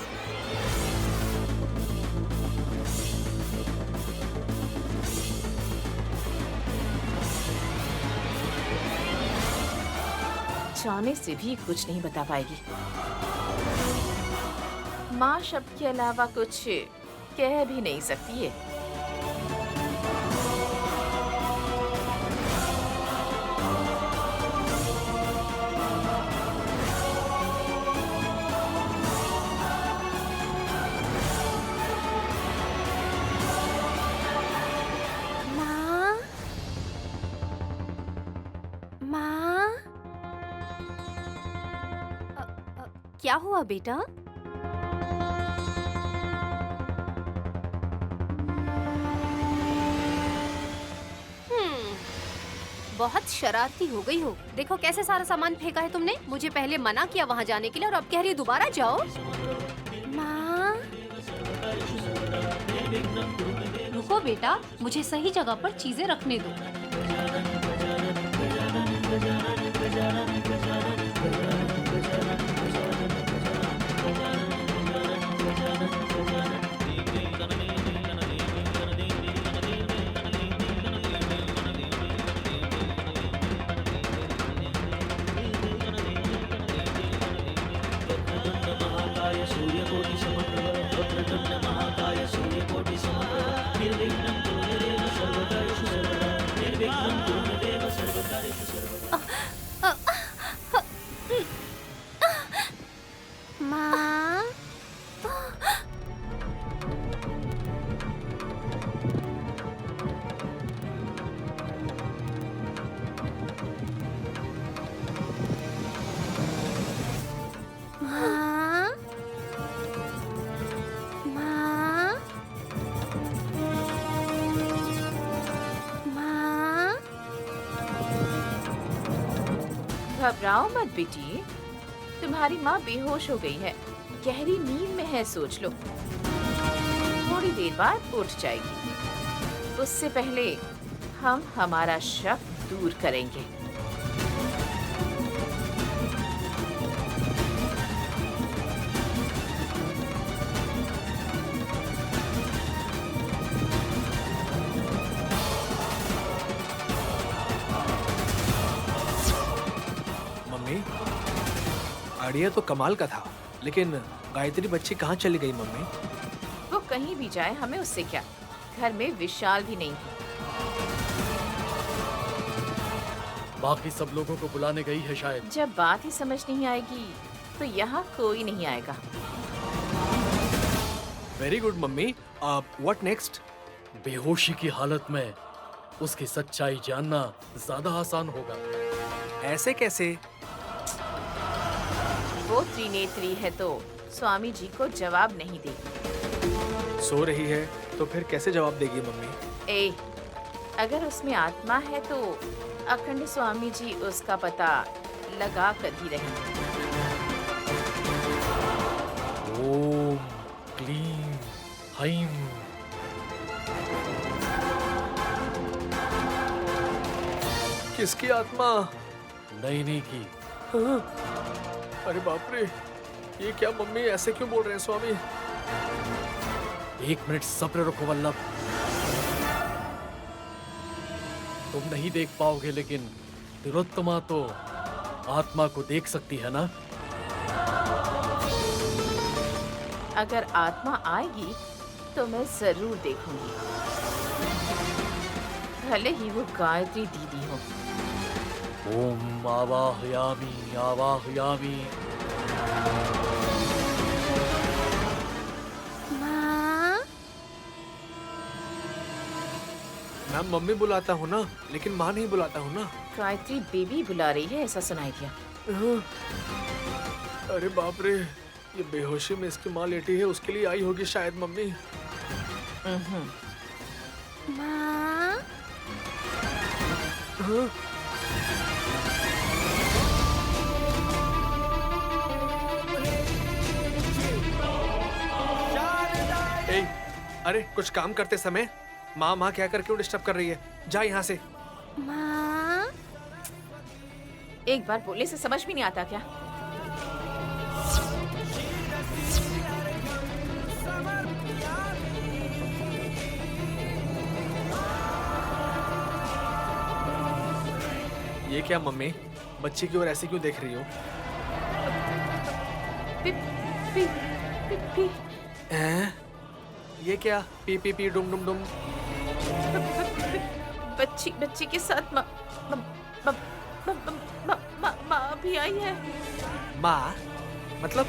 चाहने से भी कुछ नहीं बता पाएगी। माँ शब्द के अलावा कुछ कह भी नहीं सकती है। माँ, माँ, क्या हुआ बेटा? बहुत शरारती हो गई हो। देखो कैसे सारा सामान फेंका है तुमने। मुझे पहले मना किया वहाँ जाने के लिए और अब कह रही हो दोबारा जाओ। माँ, रुको बेटा, मुझे सही जगह पर चीजें रखने दो। माँ, माँ, माँ, माँ। घबराओ मत बेटी, तुम्हारी माँ बेहोश हो गई है, गहरी नींद में है, सोच लो। थोड़ी देर बाद उठ जाएगी। उससे पहले हम हमारा शक दूर करेंगे। मम्मी, आइडिया तो कमाल का था, लेकिन गायत्री बच्ची कहाँ चली गई मम्मी? वो कहीं भी जाए, हमें उससे क्या। घर में विशाल भी नहीं है। बाकी सब लोगों को बुलाने गई है शायद। जब बात ही समझ नहीं आएगी तो यहाँ कोई नहीं आएगा। Very good mummy. What next? बेहोशी की हालत में उसकी सच्चाई जानना ज्यादा आसान होगा। ऐसे कैसे? वो त्रिनेत्री है तो स्वामी जी को जवाब नहीं देगी। सो रही है तो फिर कैसे जवाब देगी मम्मी? ए, अगर उसमें आत्मा है तो अखंड स्वामी जी उसका पता लगा कर ही रहेंगे। ओम क्लीम हाइम। किसकी आत्मा? नैनी की। हाँ? अरे बाप रे, ये क्या मम्मी ऐसे क्यों बोल रहे हैं स्वामी? 1 मिनट सब्र रखो वल्लभ। तुम नहीं देख पाओगे, लेकिन तिलोत्तमा तो आत्मा को देख सकती है ना? अगर आत्मा आएगी तो मैं जरूर देखूंगी, भले ही वो गायत्री दीदी हो। ओम आवाहयामि आवाहयामि। माँ, मैं मम्मी बुलाता हूँ ना, लेकिन माँ नहीं बुलाता हूँ ना। गायत्री बेबी बुला रही है, ऐसा सुनाई दिया। हाँ। अरे बाप रे, ये बेहोशी में इसकी माँ लेटी है, उसके लिए आई होगी शायद मम्मी। माँ, हाँ? ए, अरे कुछ काम करते समय माँ माँ क्या कर क्यों डिस्टर्ब कर रही है? जा यहाँ से। माँ, एक बार बोलने से समझ भी नहीं आता क्या? ये क्या मम्मी, बच्ची की ओर ऐसे क्यों देख रही हो? P, P, P, P. हैं? ये क्या पी पी पी डुम डुम डुम? बच्ची के साथ माँ भी आई है। माँ मतलब?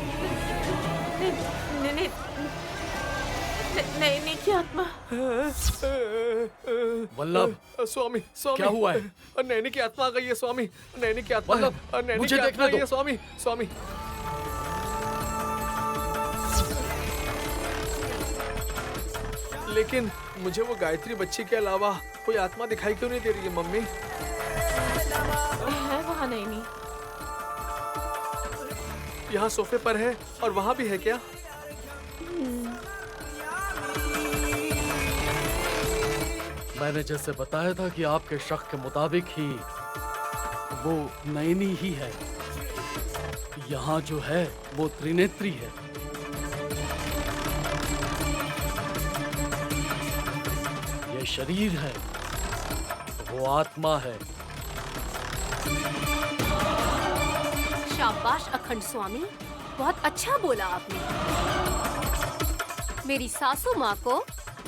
नहीं की आत्मा। वल्लभ, स्वामी स्वामी क्या हुआ है? नैनी की आत्मा आ गई है स्वामी, नैनी की आत्मा। वल्लभ, नैनी मुझे की आत्मा देखने आ गई दो। है स्वामी, स्वामी। लेकिन मुझे वो गायत्री बच्ची के अलावा कोई आत्मा दिखाई क्यों नहीं दे रही है मम्मी? है वहाँ नहीं। यहाँ सोफे पर है और वहाँ भी है क्या? मैंने जैसे बताया था कि आपके शक के मुताबिक ही वो नैनी ही है। यहाँ जो है वो त्रिनेत्री है। ये शरीर है, वो आत्मा है। शाबाश अखंड स्वामी, बहुत अच्छा बोला आपने। मेरी सासू माँ को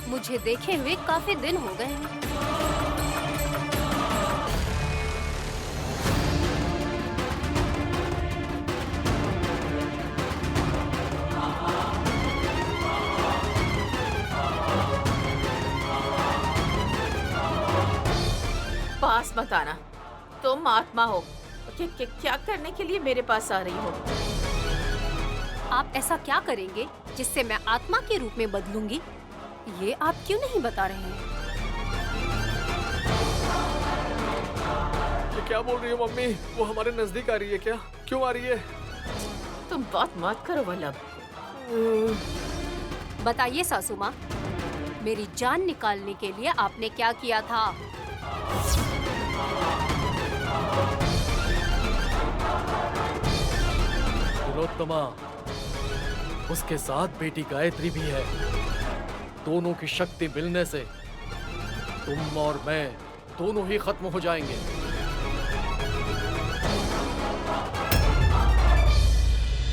मुझे देखे हुए काफी दिन हो गए हैं। पास मत आना, तुम आत्मा हो। क्या करने के लिए मेरे पास आ रही हो? आप ऐसा क्या करेंगे जिससे मैं आत्मा के रूप में बदलूंगी? ये आप क्यों नहीं बता रहे हैं? ये क्या बोल रही हो मम्मी? वो हमारे नजदीक आ रही है क्या? क्यों आ रही है? तुम बात मत करो वल्लभ। बताइए सासू माँ, मेरी जान निकालने के लिए आपने क्या किया था? तिलोत्तमा, उसके साथ बेटी गायत्री भी है। दोनों की शक्ति मिलने से तुम और मैं दोनों ही खत्म हो जाएंगे।